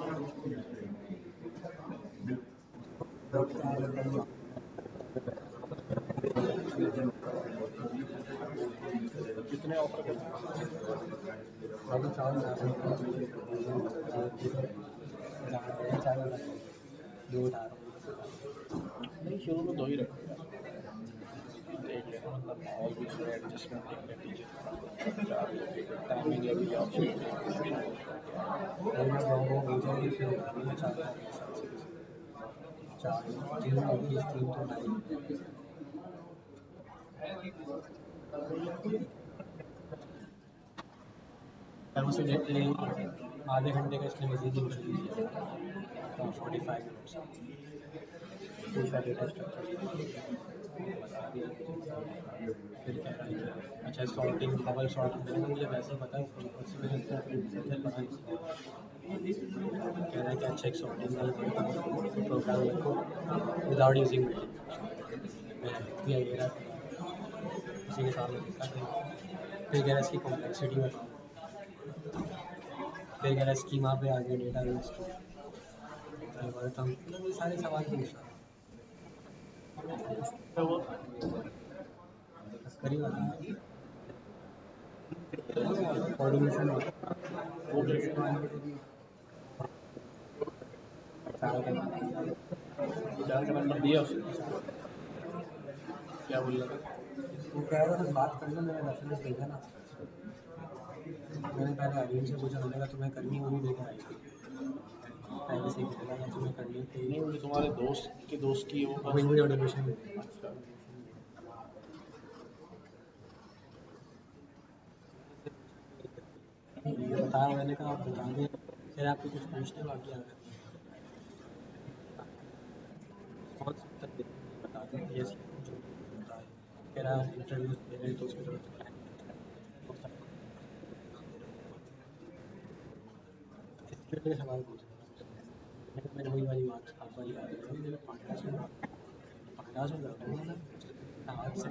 कितने ऑफर करते हैं? नहीं, शुरू में 2 ही रखो यार, देख लेना, मतलब माहौल भी थोड़ा एडजस्टमेंट देख लेना, टीचर 4 लोग टाइमिंग या भी ऑप्शन। आधे घंटे का इसने विजिटिंग किया, 45 मिनट्स फुल का डेटा स्ट्रक्चर बता दिया। फिर कह रहा है कि अच्छा सॉर्टिंग डबल सॉर्टिंग मैंने मुझे वैसे पता है, ऊपर से मैंने पढ़ा नहीं, कह रहा है कि अच्छा एक सॉर्टिंग का प्रोग्राम लिखो विदाउट यूजिंग मल्टीप्लिकेशन, मैं भी आइडिया उसी के सामने लिखा था। फिर कह रहा है इसकी कॉम्प्लेक्सिटी बताओ, फिर कह रहा है स्कीमा पे आगे डेटा बेस की, मतलब ये सारे सवाल पूछ रहा तो वो करीब कोऑर्डिनेशन विचार का नंबर दिया उसने, क्या बोल रहा था? वो कह रहा था बात करना, मैंने रेफरेंस देखा ना, मैंने पहले अरीन से पूछा, मैंने कहा तुम्हें करनी होगी लेकर आई थी, पहले से ही कहता था तुम्हें करनी थी, नहीं, वो जो तुम्हारे दोस्त के दोस्त की वो वही वही ऑर्डिनेशन अच्छा, बताया, मैंने कहा आप बता दें, फिर आपको कुछ पूछने बाकी आ गए, कौन सा उत्तर दें बता दें, ये जो होता है कह रहा इंटरव्यू दे रहे हैं तो उसकी जरूरत है, सवाल पूछ मैंने वही वाली बात आप वाली बात करी, मैंने पांडा से लगा आज से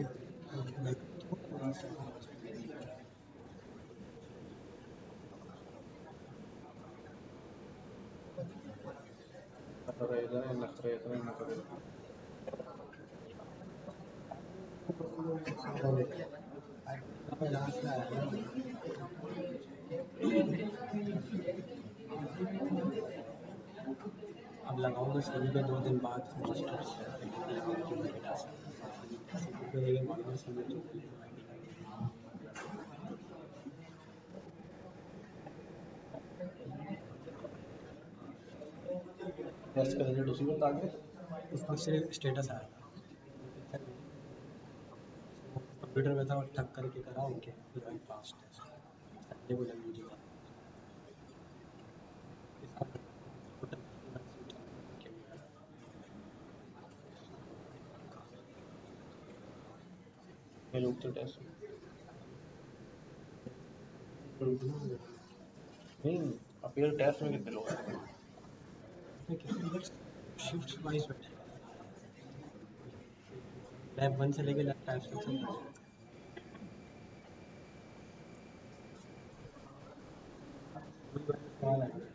नखरे इतने नखरे। अब लगाऊंगा सीवी पे 2 दिन बाद टेस्ट का रिजल्ट उसी वक्त आ गया। उसका स्टेटस आया था, कंप्यूटर में था और ठक करके करा उनके पास टेस्ट संडे को जल्दी दिया। ये लोग तो टेस्ट नहीं, अपीयर टेस्ट में कितने लोग हैं? शिफ्ट वाइज बैठेगा, लैब 1 से लेके लैब 5 तक सब सवाल आएगा।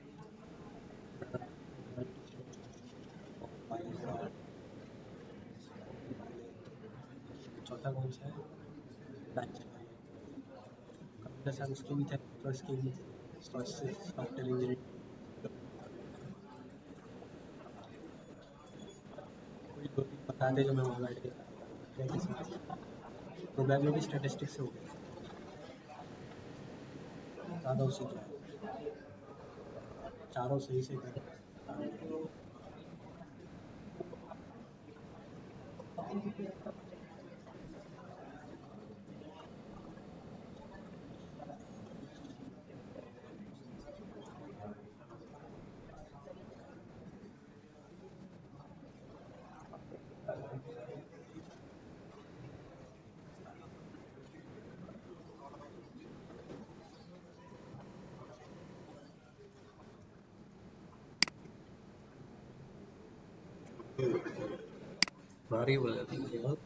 चौथा कौन सा है? कंप्यूटर साइंस की भी थे, प्लस की भी, सॉफ्टवेयर इंजीनियरिंग। कोई 2-3 बता दे जो मैं वहाँ बैठ के प्रोबेबिलिटी स्टैटिस्टिक्स से हो गया, ज़्यादा उसी का है, चारों सही से कर। भारी हो जाती है बहुत।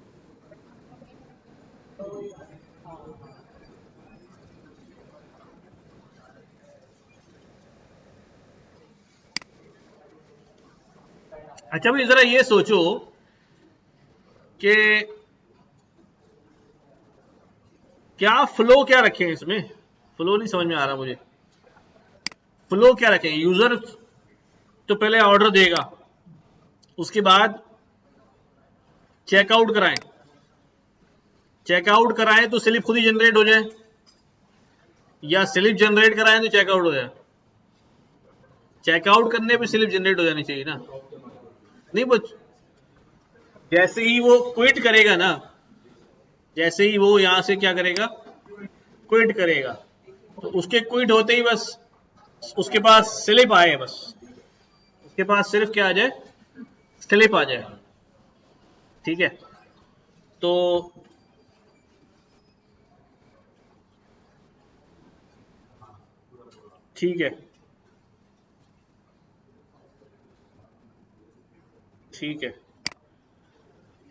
अच्छा भाई जरा ये सोचो कि क्या फ्लो क्या रखे हैं इसमें, फ्लो नहीं समझ में आ रहा मुझे। फ्लो क्या रखें? यूजर तो पहले ऑर्डर देगा, उसके बाद चेकआउट कराएं, चेकआउट कराएं तो स्लिप खुद ही जनरेट हो जाए, या स्लिप जनरेट कराएं तो चेकआउट हो जाए? चेकआउट करने पे स्लिप जनरेट हो जानी चाहिए ना। नहीं बस जैसे ही वो क्विट करेगा ना, जैसे ही वो यहां से क्या करेगा, क्विट करेगा, तो उसके क्विट होते ही बस उसके पास स्लिप आए, बस उसके पास सिर्फ क्या आ जाए, स्लिप आ जाए। ठीक है, तो ठीक है, ठीक है।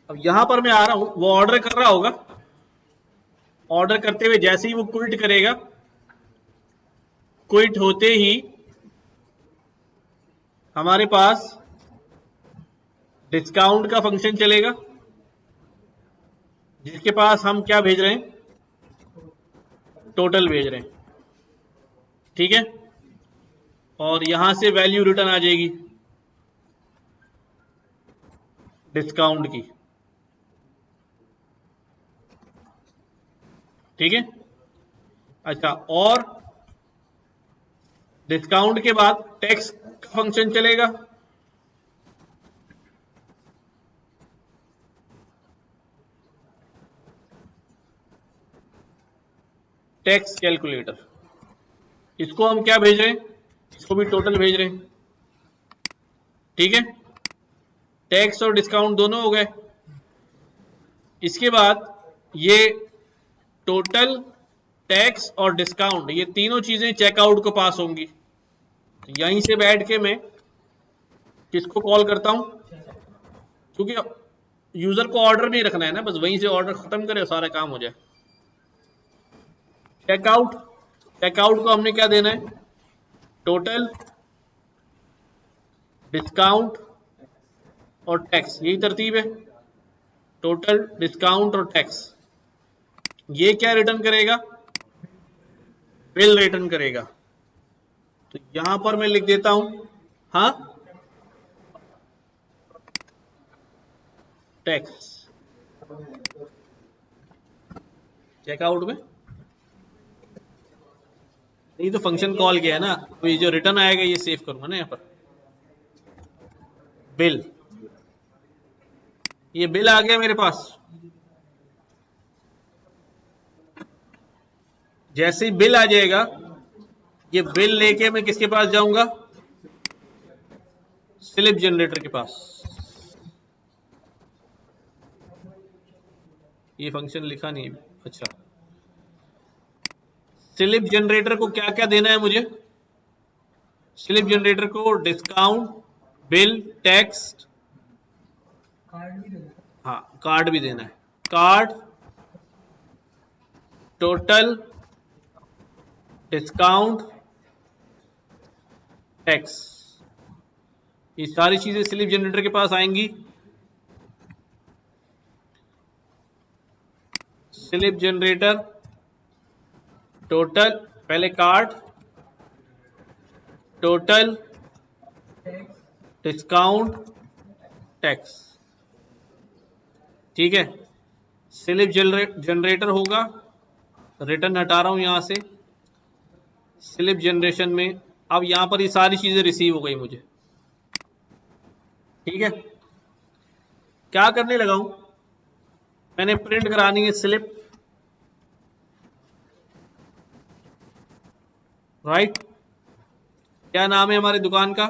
अब यहां पर मैं आ रहा हूं, वो ऑर्डर कर रहा होगा, ऑर्डर करते हुए जैसे ही वो क्विट करेगा, क्विट होते ही हमारे पास डिस्काउंट का फंक्शन चलेगा, जिसके पास हम क्या भेज रहे हैं, टोटल भेज रहे हैं। ठीक है, और यहां से वैल्यू रिटर्न आ जाएगी डिस्काउंट की। ठीक है, अच्छा, और डिस्काउंट के बाद टैक्स का फंक्शन चलेगा, टैक्स कैलकुलेटर। इसको हम क्या भेज रहे हैं, इसको भी टोटल भेज रहे हैं। ठीक है, टैक्स और डिस्काउंट दोनों हो गए। इसके बाद ये टोटल, टैक्स और डिस्काउंट, ये तीनों चीजें चेकआउट को पास होंगी। तो यहीं से बैठ के मैं किसको कॉल करता हूं, क्योंकि यूजर को ऑर्डर नहीं रखना है ना, बस वहीं से ऑर्डर खत्म करे सारा काम हो जाए। चेकआउट, चेकआउट को हमने क्या देना है, टोटल, डिस्काउंट और टैक्स, यही तरतीब है, टोटल, डिस्काउंट और टैक्स। ये क्या रिटर्न करेगा, बिल रिटर्न करेगा। तो यहां पर मैं लिख देता हूं, हाँ, टैक्स। चेकआउट में नहीं तो फंक्शन कॉल किया है ना, तो ये जो रिटर्न आएगा ये सेव करूंगा ना यहाँ पर, बिल। ये बिल आ गया मेरे पास। जैसे ही बिल आ जाएगा, ये बिल लेके मैं किसके पास जाऊंगा, स्लिप जनरेटर के पास। ये फंक्शन लिखा नहीं है, अच्छा। स्लिप जनरेटर को क्या क्या देना है मुझे, स्लिप जनरेटर को डिस्काउंट, बिल, टैक्स, हाँ कार्ड भी देना है, कार्ड, टोटल, डिस्काउंट, टैक्स, ये सारी चीजें स्लिप जनरेटर के पास आएंगी। स्लिप जनरेटर, टोटल, पहले कार्ड, टोटल, डिस्काउंट, टैक्स, ठीक है। स्लिप जनरेटर होगा, रिटर्न हटा रहा हूं यहां से, स्लिप जनरेशन में अब यहां पर ये सारी चीजें रिसीव हो गई मुझे, ठीक है। क्या करने लगा हूं, मैंने प्रिंट करानी है स्लिप, राइट। क्या नाम है हमारी दुकान का,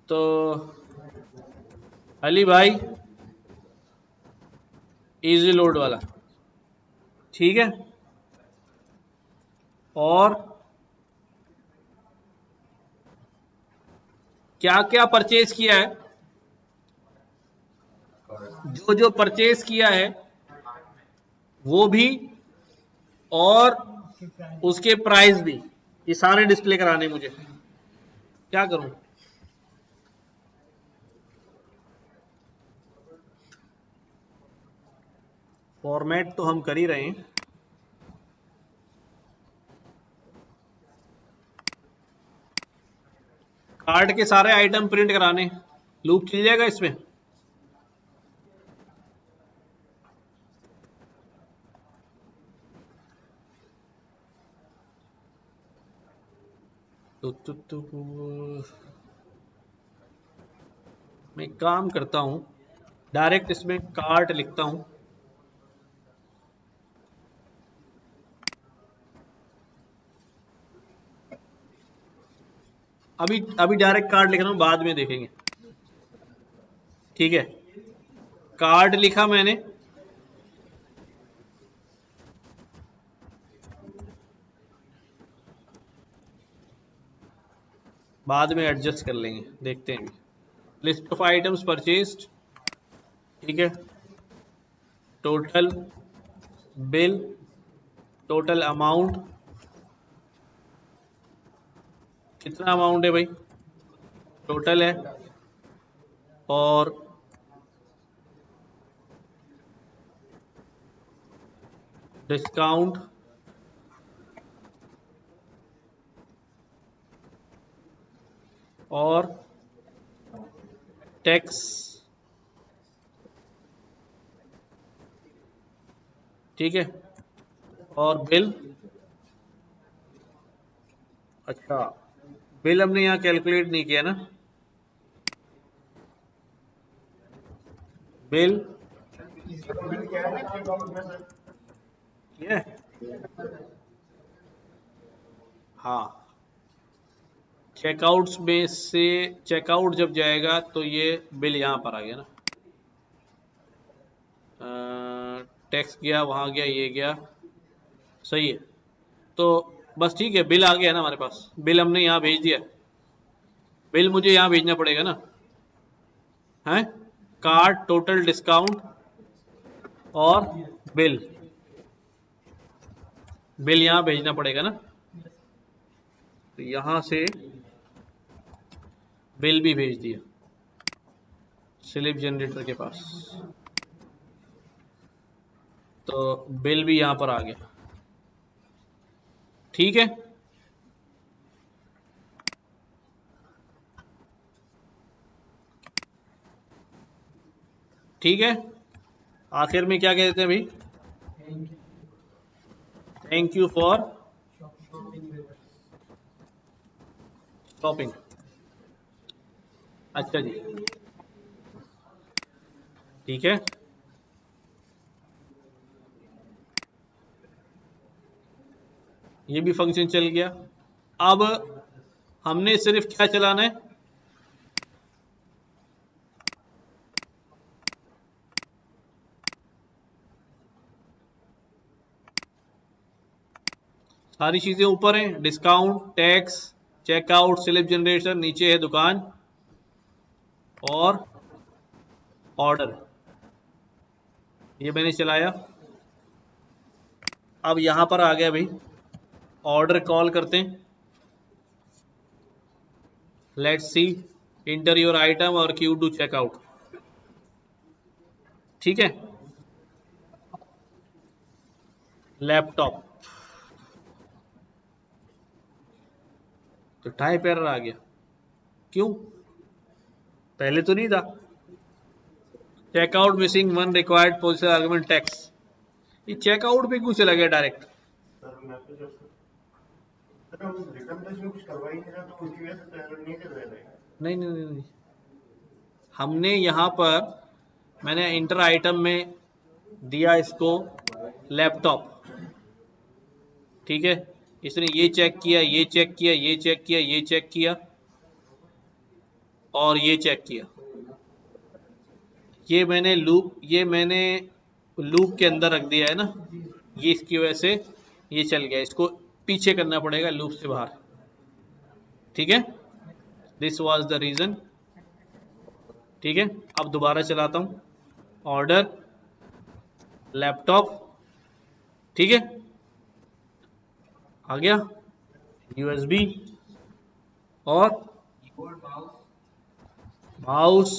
तो अली भाई इजी लोड वाला, ठीक है। और क्या क्या परचेज किया है, जो जो परचेज किया है वो भी, और उसके प्राइस भी, ये सारे डिस्प्ले कराने मुझे। क्या करूं, फॉर्मेट तो हम कर ही रहे हैं, कार्ड के सारे आइटम प्रिंट कराने, लूप चल जाएगा इसमें। तो मैं एक काम करता हूं, डायरेक्ट इसमें कार्ड लिखता हूं, अभी डायरेक्ट कार्ड लिख रहा हूं, बाद में देखेंगे, ठीक है। कार्ड लिखा मैंने, बाद में एडजस्ट कर लेंगे, देखते हैं। लिस्ट ऑफ आइटम्स परचेज्ड, ठीक है, टोटल, बिल, टोटल अमाउंट, कितना अमाउंट है भाई, टोटल है, और डिस्काउंट, और टैक्स, ठीक है, और बिल। अच्छा, बिल हमने यहाँ कैलकुलेट नहीं किया ना, बिल बिल क्या है अकाउंट में सर? ये, हाँ, चेकआउट्स में से चेकआउट जब जाएगा तो ये बिल यहाँ पर आ गया ना, टैक्स गया, वहां गया, ये गया, सही है। तो बस ठीक है, बिल आ गया ना हमारे पास, बिल हमने यहाँ भेज दिया, बिल मुझे यहाँ भेजना पड़ेगा ना, है, कार्ड, टोटल, डिस्काउंट, और बिल, बिल यहाँ भेजना पड़ेगा ना, तो यहां से बिल भी भेज दिया स्लिप जनरेटर के पास, तो बिल भी यहां पर आ गया, ठीक है। ठीक है, आखिर में क्या कहते हैं भाई, थैंक यू फॉर शॉपिंग, अच्छा जी, ठीक है। ये भी फंक्शन चल गया। अब हमने सिर्फ क्या चलाना है, सारी चीजें ऊपर हैं, discount, tax, checkout, slip generation, नीचे है दुकान और ऑर्डर। ये मैंने चलाया। अब यहां पर आ गया भाई, ऑर्डर कॉल करते हैं। Let's see, inter your item और क्यू टू चेकआउट। ठीक है, लैपटॉप, तो टाइप एरर आ गया। क्यों? पहले तो नहीं था। Checkout missing one required position argument tax. ये चेकआउट पे क्यों चला गया डायरेक्ट? सर मैं तो जब सर हम रिटर्न टेस्ट में कुछ करवा ही नहीं रहा, तो उसकी वजह से एरर नहीं दे रहे। नहीं नहीं नहीं नहीं, हमने यहाँ पर, मैंने इंटर आइटम में दिया इसको लैपटॉप। ठीक है, इसने ये चेक किया, ये चेक किया, ये चेक किया, ये चेक किया और ये चेक किया। ये मैंने लूप के अंदर रख दिया है ना, ये इसकी वजह से ये चल गया। इसको पीछे करना पड़ेगा लूप से बाहर। ठीक है, दिस वॉज द रीजन। ठीक है, अब दोबारा चलाता हूं, ऑर्डर, लैपटॉप। ठीक है, आ गया यूएसबी और mouse,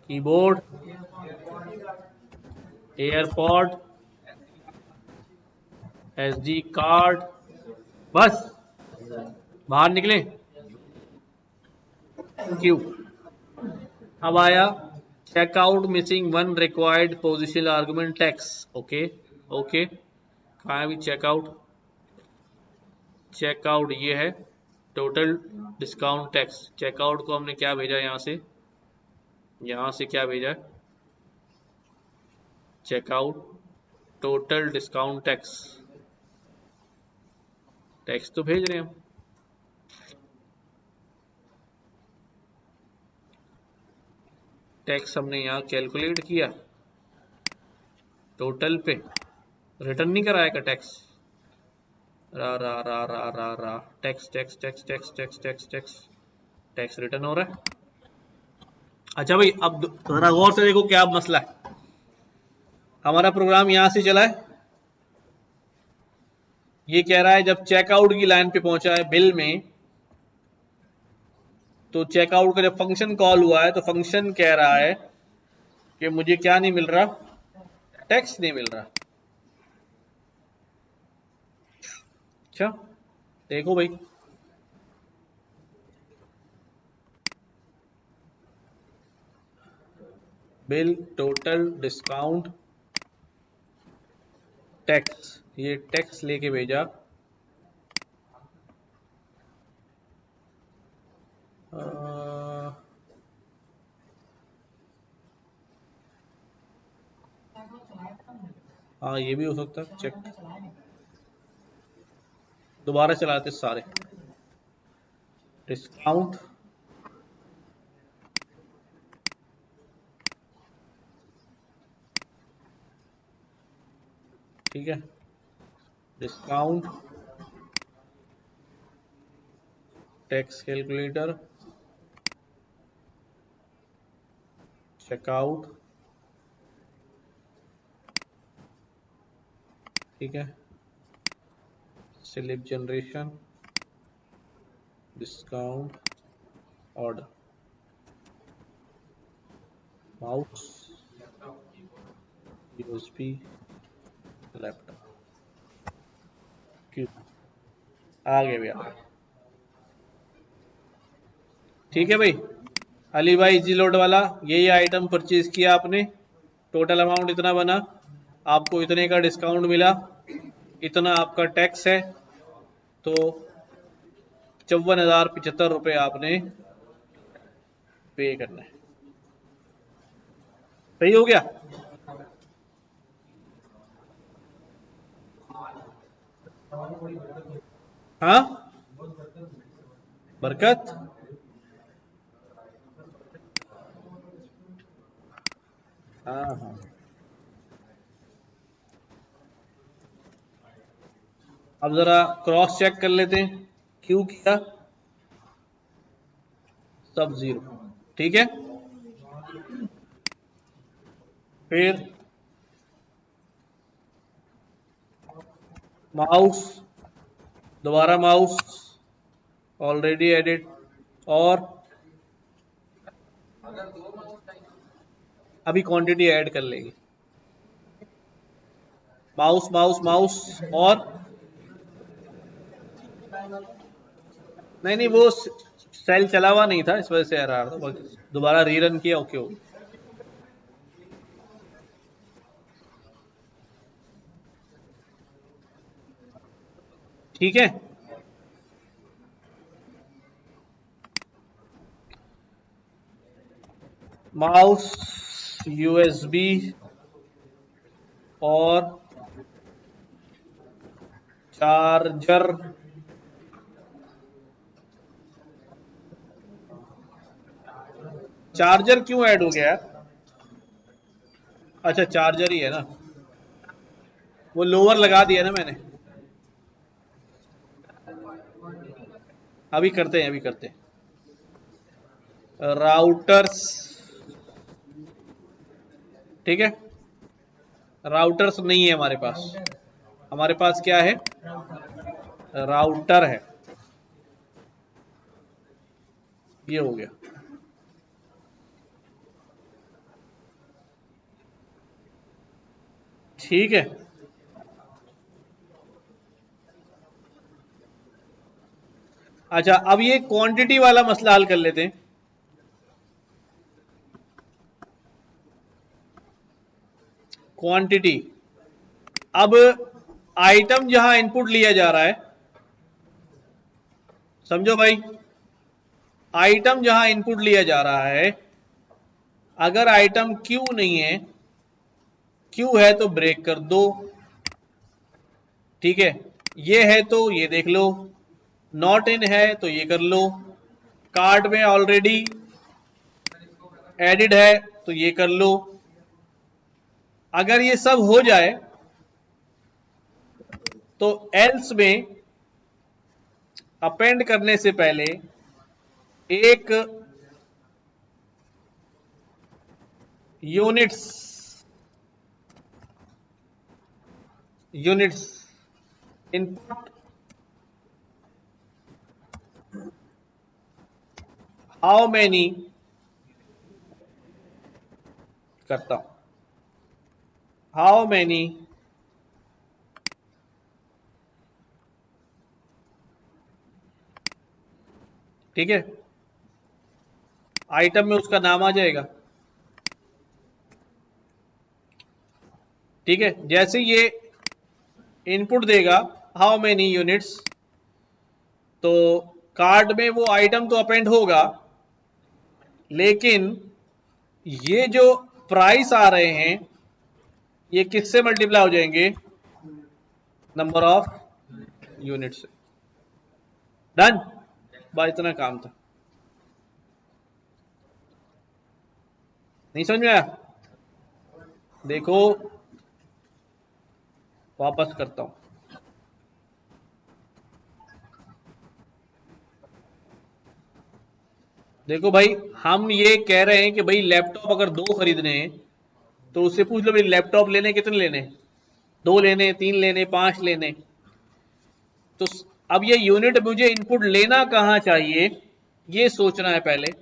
keyboard, AirPod, SD card. बस बाहर निकले। क्यू। अब आया checkout missing one required position argument tax. Okay okay, कहाँ है भी चेकआउट? चेकआउट ये है, टोटल डिस्काउंट टैक्स। चेकआउट को हमने क्या भेजा यहाँ से क्या भेजा? Checkout total discount tax. Tax तो भेज रहे हैं हम। टैक्स हमने यहाँ कैलकुलेट किया टोटल पे, रिटर्न नहीं कराएगा टैक्स। रा रा रा रा रा रा, tax tax tax tax tax tax tax tax return हो रहा है। अच्छा भाई, अब जरा गौर से देखो क्या मसला है। हमारा प्रोग्राम यहां से चला है, ये कह रहा है जब चेकआउट की लाइन पे पहुंचा है बिल में, तो चेकआउट का जब फंक्शन कॉल हुआ है तो फंक्शन कह रहा है कि मुझे क्या नहीं मिल रहा? टैक्स नहीं मिल रहा। अच्छा देखो भाई, बिल टोटल डिस्काउंट टैक्स, ये टैक्स लेके भेजा। हाँ ये भी हो सकता है, चेक दोबारा चलाते सारे। डिस्काउंट ठीक है, डिस्काउंट टैक्स कैलकुलेटर, चेकआउट। ठीक है, slip generation, discount, order, mouse, USB, laptop. क्यों आ गए भैया? ठीक है भाई, अली भाई इजी लोड वाला, यही आइटम परचेज किया आपने, टोटल अमाउंट इतना बना, आपको इतने का डिस्काउंट मिला, इतना आपका टैक्स है, तो 54,075 रुपये आपने पे करना है। सही हो गया? हाँ, बरकत। हाँ हाँ, अब जरा क्रॉस चेक कर लेते हैं, क्यू किया सब 0, ठीक है। फिर माउस, दोबारा माउस, ऑलरेडी एडिट, और अभी क्वांटिटी ऐड कर लेगी, माउस माउस माउस, और नहीं वो सेल चला हुआ नहीं था, इस वजह से एरर था, दोबारा रीरन किया, ओके हो गया। ठीक है, माउस, यूएसबी और चार्जर, चार्जर क्यों ऐड हो गया यार? अच्छा चार्जर ही है ना, वो लोअर लगा दिया ना मैंने। अभी करते हैं, अभी करते हैं। राउटर्स, ठीक है, राउटर्स नहीं है हमारे पास, हमारे पास क्या है? राउटर है, ये हो गया। ठीक है, अच्छा अब ये क्वांटिटी वाला मसला हल कर लेते हैं। क्वांटिटी, अब आइटम जहां इनपुट लिया जा रहा है, समझो भाई, आइटम जहां इनपुट लिया जा रहा है, अगर आइटम क्यू नहीं है, क्यू है तो ब्रेक कर दो, ठीक है, ये है तो ये देख लो, नॉट इन है तो ये कर लो, कार्ड में ऑलरेडी एडिड है तो ये कर लो। अगर ये सब हो जाए तो एल्स में अपेंड करने से पहले एक यूनिट्स इनपुट हाउ मैनी करता हूं, हाउ मैनी ठीक है, आइटम में उसका नाम आ जाएगा, ठीक है। जैसे ये इनपुट देगा हाउ मैनी यूनिट्स, तो कार्ड में वो आइटम तो अपेंड होगा, लेकिन ये जो प्राइस आ रहे हैं ये किससे मल्टीप्लाई हो जाएंगे? नंबर ऑफ यूनिट से। डन, बस इतना काम था। नहीं समझ में आया? देखो वापस करता हूं, देखो भाई, हम ये कह रहे हैं कि भाई लैपटॉप अगर 2 खरीदने हैं तो उससे पूछ लो भाई लैपटॉप लेने कितने लेने, 2 लेने, 3 लेने, 5 लेने। तो अब ये यूनिट मुझे इनपुट लेना कहां चाहिए ये सोचना है पहले।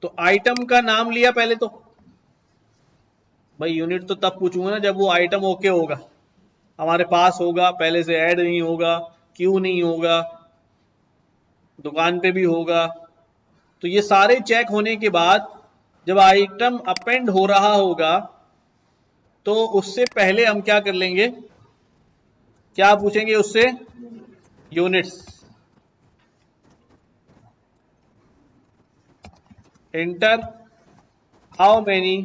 तो आइटम का नाम लिया पहले, तो भाई यूनिट तो तब पूछूंगा ना जब वो आइटम ओके होगा, हमारे पास होगा, पहले से ऐड नहीं होगा, क्यू नहीं होगा, दुकान पे भी होगा। तो ये सारे चेक होने के बाद जब आइटम अपेंड हो रहा होगा तो उससे पहले हम क्या कर लेंगे, क्या पूछेंगे उससे? यूनिट्स, एंटर हाउ मैनी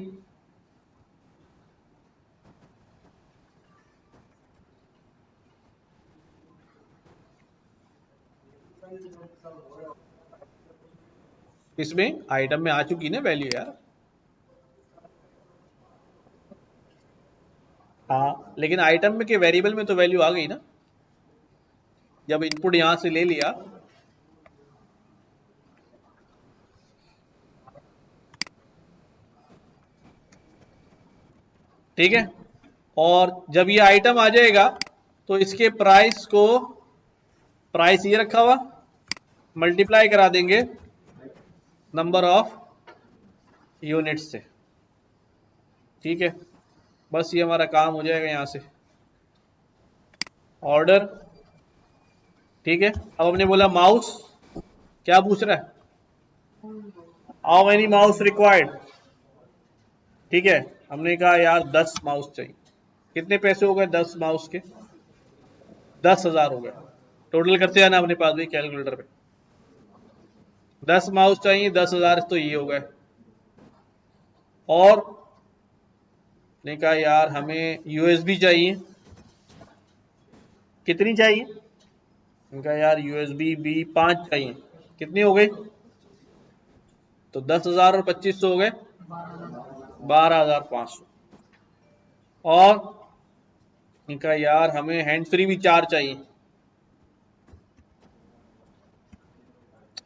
इसमें आइटम में आ चुकी ना वैल्यू यार। हाँ, लेकिन आइटम में के वेरिएबल में तो वैल्यू आ गई ना, जब इनपुट यहां से ले लिया। ठीक है, और जब ये आइटम आ जाएगा तो इसके प्राइस को, प्राइस ये रखा हुआ, मल्टीप्लाई करा देंगे नंबर ऑफ यूनिट्स से। ठीक है, बस ये हमारा काम हो जाएगा यहां से। ऑर्डर, ठीक है। अब हमने बोला माउस, क्या पूछ रहा है, हाउ मेनी माउस रिक्वायर्ड। ठीक है, हमने कहा यार 10 माउस चाहिए। कितने पैसे हो गए 10 माउस के, 10,000 हो गए। टोटल करते जाना अपने पास भी कैलकुलेटर पे। 10 माउस चाहिए, 10,000 तो ये हो गए। और ने कहा यार हमें यूएसबी चाहिए, कितनी चाहिए, उनका यार यूएसबी भी 5 चाहिए। कितनी हो गई, तो 10,000 और 2500 हो गए 12,500। और इनका यार हमें हैंड फ्री भी 4 चाहिए,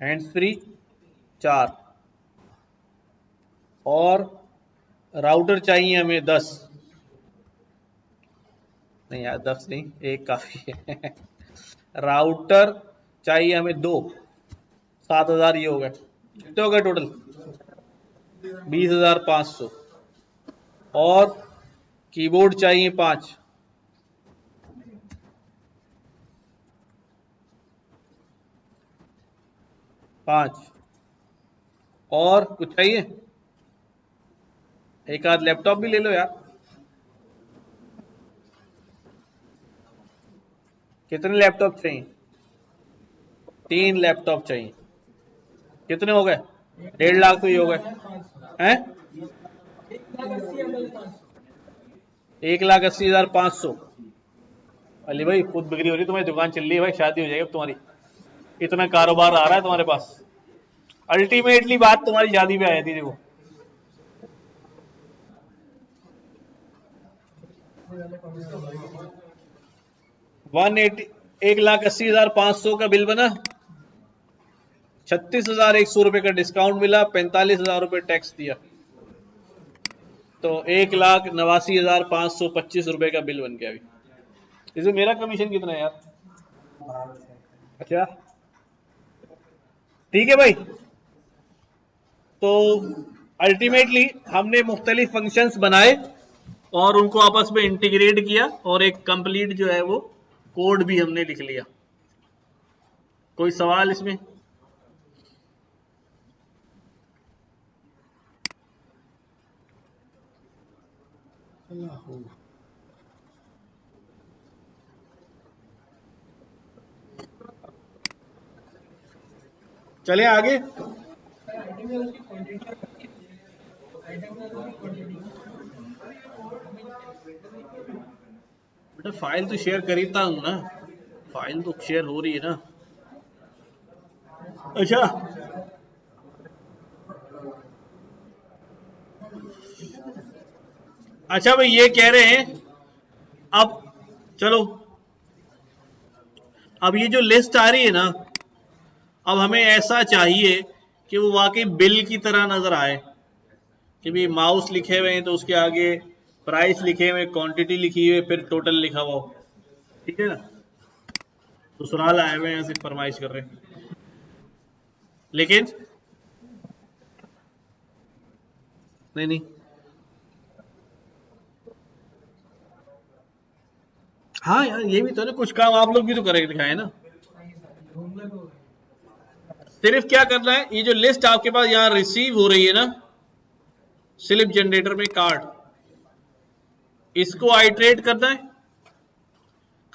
हैंड फ्री 4। और राउटर चाहिए हमें 10, नहीं यार 10 नहीं, एक काफी है। राउटर चाहिए हमें 2, 7,000 ये हो गए। कितने हो गए टोटल, 20,500। और कीबोर्ड चाहिए 5, और कुछ चाहिए, एक आध लैपटॉप भी ले लो यार। कितने लैपटॉप चाहिए, 3 लैपटॉप चाहिए। कितने हो गए, 1.5 लाख तो ये हो गए हैं, 1,80,500। अली भाई खुद बिक्री हो रही, तुम्हारी दुकान चल रही है भाई, शादी हो जाएगी अब तुम्हारी, इतना कारोबार आ रहा है तुम्हारे पास। अल्टीमेटली बात तुम्हारी शादी पे आई थी। देखो 1,80,500 का बिल बना, 36,100 रुपए का डिस्काउंट मिला, 45,000 रुपए टैक्स दिया, तो 1,89,525 रुपए का बिल बन गया। अभी इसमें मेरा कमीशन कितना है यार, अच्छा ठीक है भाई। तो अल्टीमेटली हमने मुख्तलिफ फंक्शंस बनाए और उनको आपस में इंटीग्रेट किया, और एक कंप्लीट जो है वो कोड भी हमने लिख लिया। कोई सवाल इसमें, चले आगे। बेटा फाइल तो शेयर करता हूं ना, फाइल तो शेयर हो रही है ना। अच्छा अच्छा भाई, ये कह रहे हैं अब चलो, अब ये जो लिस्ट आ रही है ना, अब हमें ऐसा चाहिए कि वो वाकई बिल की तरह नजर आए, कि भी माउस लिखे हुए हैं तो उसके आगे प्राइस लिखे हुए, क्वांटिटी लिखी हुई, फिर टोटल लिखा हुआ। ठीक है ना, ससुराल आए हुए हैं सिर्फ फरमाइश कर रहे हैं, लेकिन नहीं नहीं, हाँ यार ये भी तो ना, कुछ काम आप लोग भी तो करके दिखाए ना। सिर्फ क्या करना है, ये जो लिस्ट आपके पास यहां रिसीव हो रही है ना स्लिप जनरेटर में कार्ड, इसको आइटरेट करना है।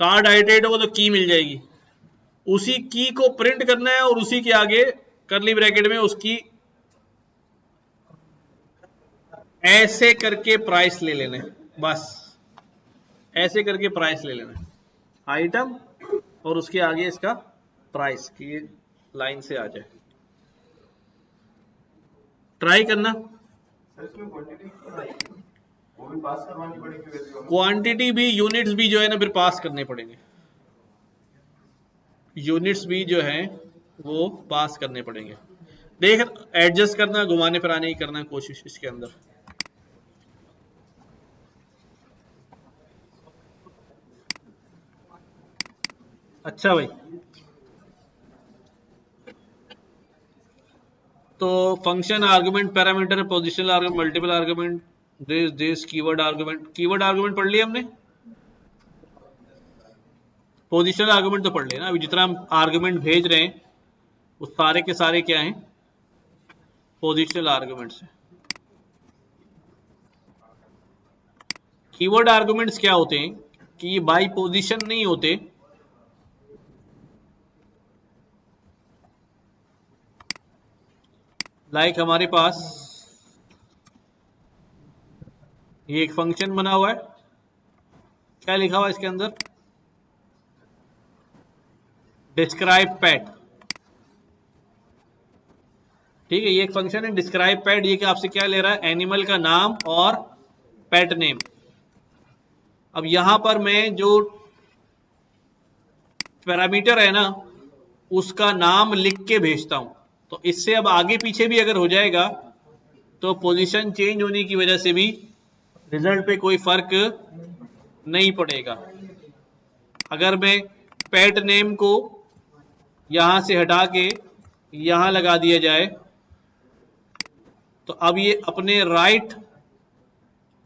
कार्ड आइटरेट होगा तो की मिल जाएगी, उसी की को प्रिंट करना है और उसी के आगे करली ब्रैकेट में उसकी ऐसे करके प्राइस ले लेना है। बस ऐसे करके प्राइस ले लेना है, आइटम और उसके आगे इसका प्राइस की लाइन से आ जाए। ट्राई करना, वो भी पास करवानी पड़ेगी वैल्यू हमें। क्वांटिटी भी, यूनिट्स भी जो है ना फिर पास करने पड़ेंगे, यूनिट्स भी जो है वो पास करने पड़ेंगे। देख एडजस्ट करना, घुमाने फिराने की करना कोशिश इसके अंदर। अच्छा भाई, तो function argument, parameter, positional argument, multiple argument, this keyword argument. Keyword argument पढ़ लिया हमने, पोजिशनल आर्गुमेंट तो पढ़ लिया ना। अभी जितना हम आर्गुमेंट भेज रहे हैं वो सारे के सारे क्या हैं, पोजिशनल आर्गुमेंट्स हैं। कीवर्ड आर्गुमेंट्स क्या होते हैं कि ये बाई पोजीशन नहीं होते, लाइक हमारे पास ये एक फंक्शन बना हुआ है, क्या लिखा हुआ है इसके अंदर, डिस्क्राइब पेट। ठीक है, ये एक फंक्शन है डिस्क्राइब पेट। ये कि आपसे क्या ले रहा है, एनिमल का नाम और पेट नेम। अब यहां पर मैं जो पैरामीटर है ना उसका नाम लिख के भेजता हूं, तो इससे अब आगे पीछे भी अगर हो जाएगा तो पोजीशन चेंज होने की वजह से भी रिजल्ट पे कोई फर्क नहीं पड़ेगा। अगर मैं पेट नेम को यहां से हटा के यहां लगा दिया जाए तो अब ये अपने राइट,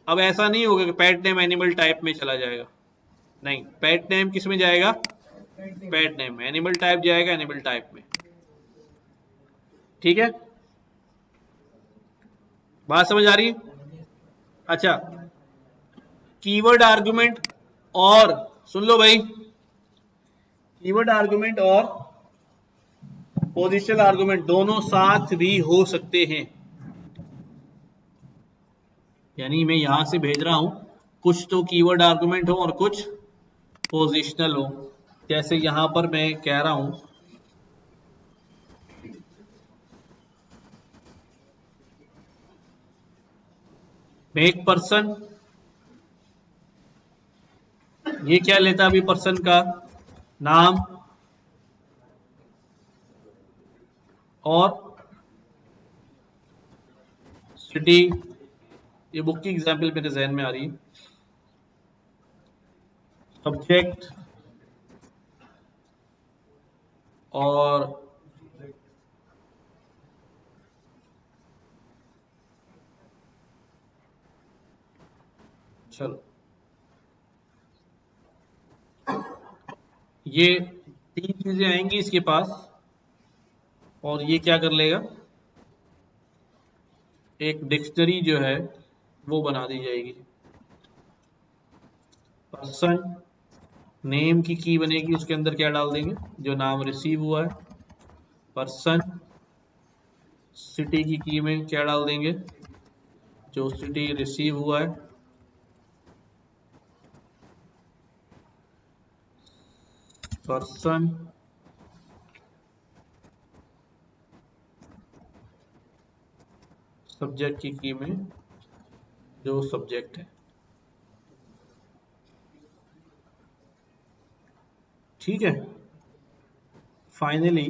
अब ऐसा नहीं होगा कि पेट नेम एनिमल टाइप में चला जाएगा, नहीं, पेट नेम किस में जाएगा, पेट नेम, एनिमल टाइप जाएगा एनिमल टाइप में। ठीक है, बात समझ आ रही है? अच्छा, कीवर्ड आर्गुमेंट और, सुन लो भाई, कीवर्ड आर्गुमेंट और पोजिशनल आर्गुमेंट दोनों साथ भी हो सकते हैं। यानी मैं यहां से भेज रहा हूं, कुछ तो कीवर्ड आर्गुमेंट हो और कुछ पोजिशनल हो। जैसे यहां पर मैं कह रहा हूं मेक पर्सन, ये क्या लेता अभी, पर्सन का नाम और सिटी। ये बुक की एग्जाम्पल मेरे जहन में आ रही है। सब्जेक्ट और चलो, ये तीन चीजें आएंगी इसके पास और ये क्या कर लेगा, एक डिक्शनरी जो है वो बना दी जाएगी। पर्सन नेम की की बनेगी, उसके अंदर क्या डाल देंगे, जो नाम रिसीव हुआ है। पर्सन सिटी की की में क्या डाल देंगे, जो सिटी रिसीव हुआ है। पर्सन सब्जेक्ट की में जो सब्जेक्ट है। ठीक है, फाइनली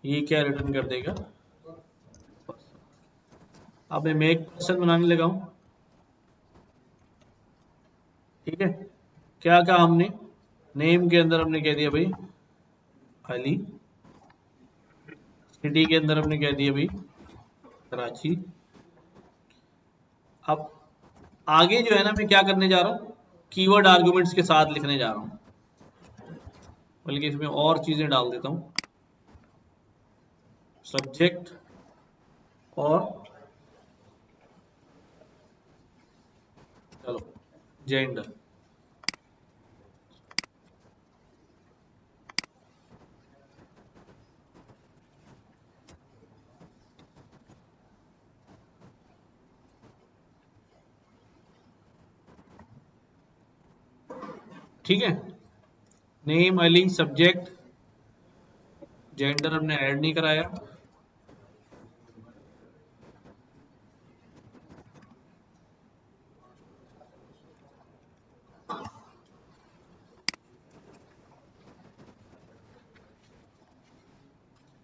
ये क्या रिटर्न कर देगा, अब मैं मेक पर्सन बनाने लगा हूं। ठीक है, क्या कहा हमने, नेम के अंदर हमने कह दिया भाई अली, सिटी के अंदर हमने कह दिया भाई कराची। अब आगे जो है ना मैं क्या करने जा रहा हूं, कीवर्ड आर्गुमेंट्स के साथ लिखने जा रहा हूं, बल्कि इसमें और चीजें डाल देता हूं, सब्जेक्ट और चलो जेंडर। ठीक है, नेम अली, सब्जेक्ट, जेंडर हमने ऐड नहीं कराया।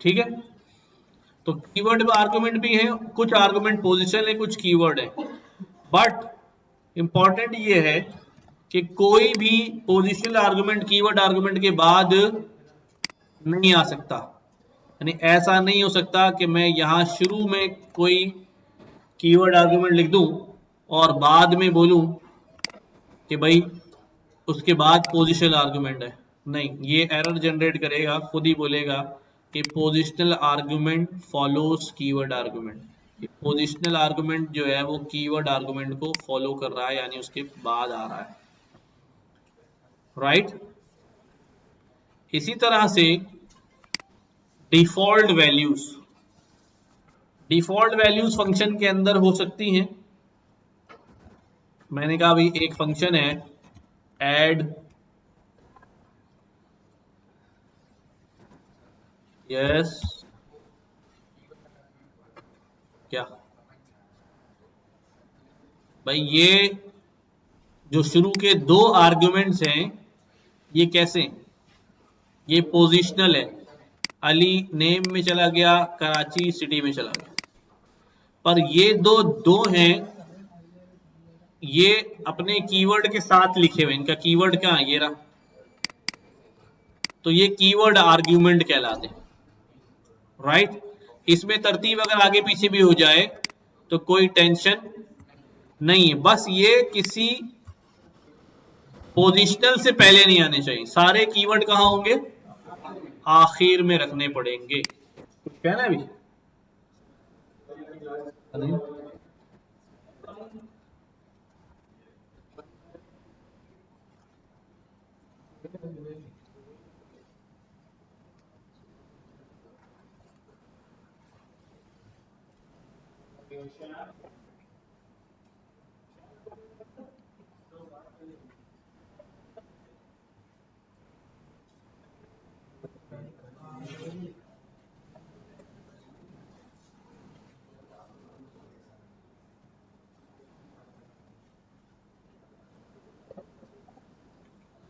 ठीक है, तो कीवर्ड में आर्गुमेंट भी है, कुछ आर्गुमेंट पोजीशन है, कुछ कीवर्ड है, बट इंपॉर्टेंट ये है कि कोई भी पोजीशनल आर्गुमेंट कीवर्ड आर्गुमेंट के बाद नहीं आ सकता। यानी ऐसा नहीं हो सकता कि मैं यहां शुरू में कोई कीवर्ड आर्गुमेंट लिख दूं और बाद में बोलूं कि भाई उसके बाद पोजीशनल आर्गुमेंट है। नहीं, ये एरर जनरेट करेगा, खुद ही बोलेगा कि positional argument follows keyword argument. Positional argument जो है वो कीवर्ड आर्गुमेंट को फॉलो कर रहा है, यानी उसके बाद आ रहा है, राइट। इसी तरह से default values, default values function के अंदर हो सकती हैं। मैंने कहा भाई एक फंक्शन है ऐड यस क्या भाई, ये जो शुरू के दो आर्ग्यूमेंट्स हैं ये कैसे, ये पोजीशनल है, अली नेम में चला गया, कराची सिटी में चला गया, पर ये दो हैं, ये अपने कीवर्ड के साथ लिखे हुए, इनका कीवर्ड क्या है, ये रहा, तो ये कीवर्ड आर्ग्यूमेंट कहलाते हैं, राइट। इसमें तरतीब अगर आगे पीछे भी हो जाए तो कोई टेंशन नहीं है, बस ये किसी पोजीशनल से पहले नहीं आने चाहिए। सारे कीवर्ड कहां होंगे, आखिर में रखने पड़ेंगे। कुछ कहना है अभी?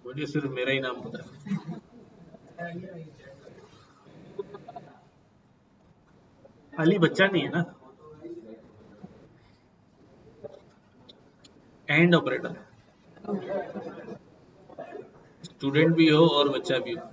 मुझे सिर्फ मेरा ही नाम पता है। अली बच्चा नहीं है ना, एंड ऑपरेटर, स्टूडेंट भी हो और बच्चा भी हो।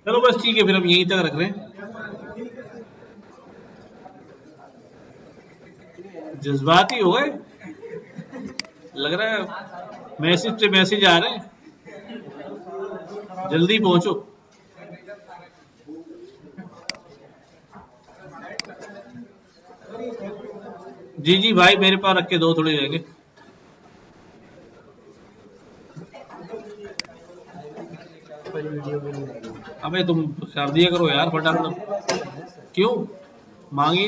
चलो बस ठीक है, फिर हम यहीं तक रख रहे हैं। जज्बाती हो गए लग रहा है, मैसेज से मैसेज आ रहे हैं, जल्दी पहुंचो। जी जी भाई, मेरे पास रख के दो, थोड़ी रहेंगे। अबे तुम कर दिया करो यार फटाफट, क्यों मांगी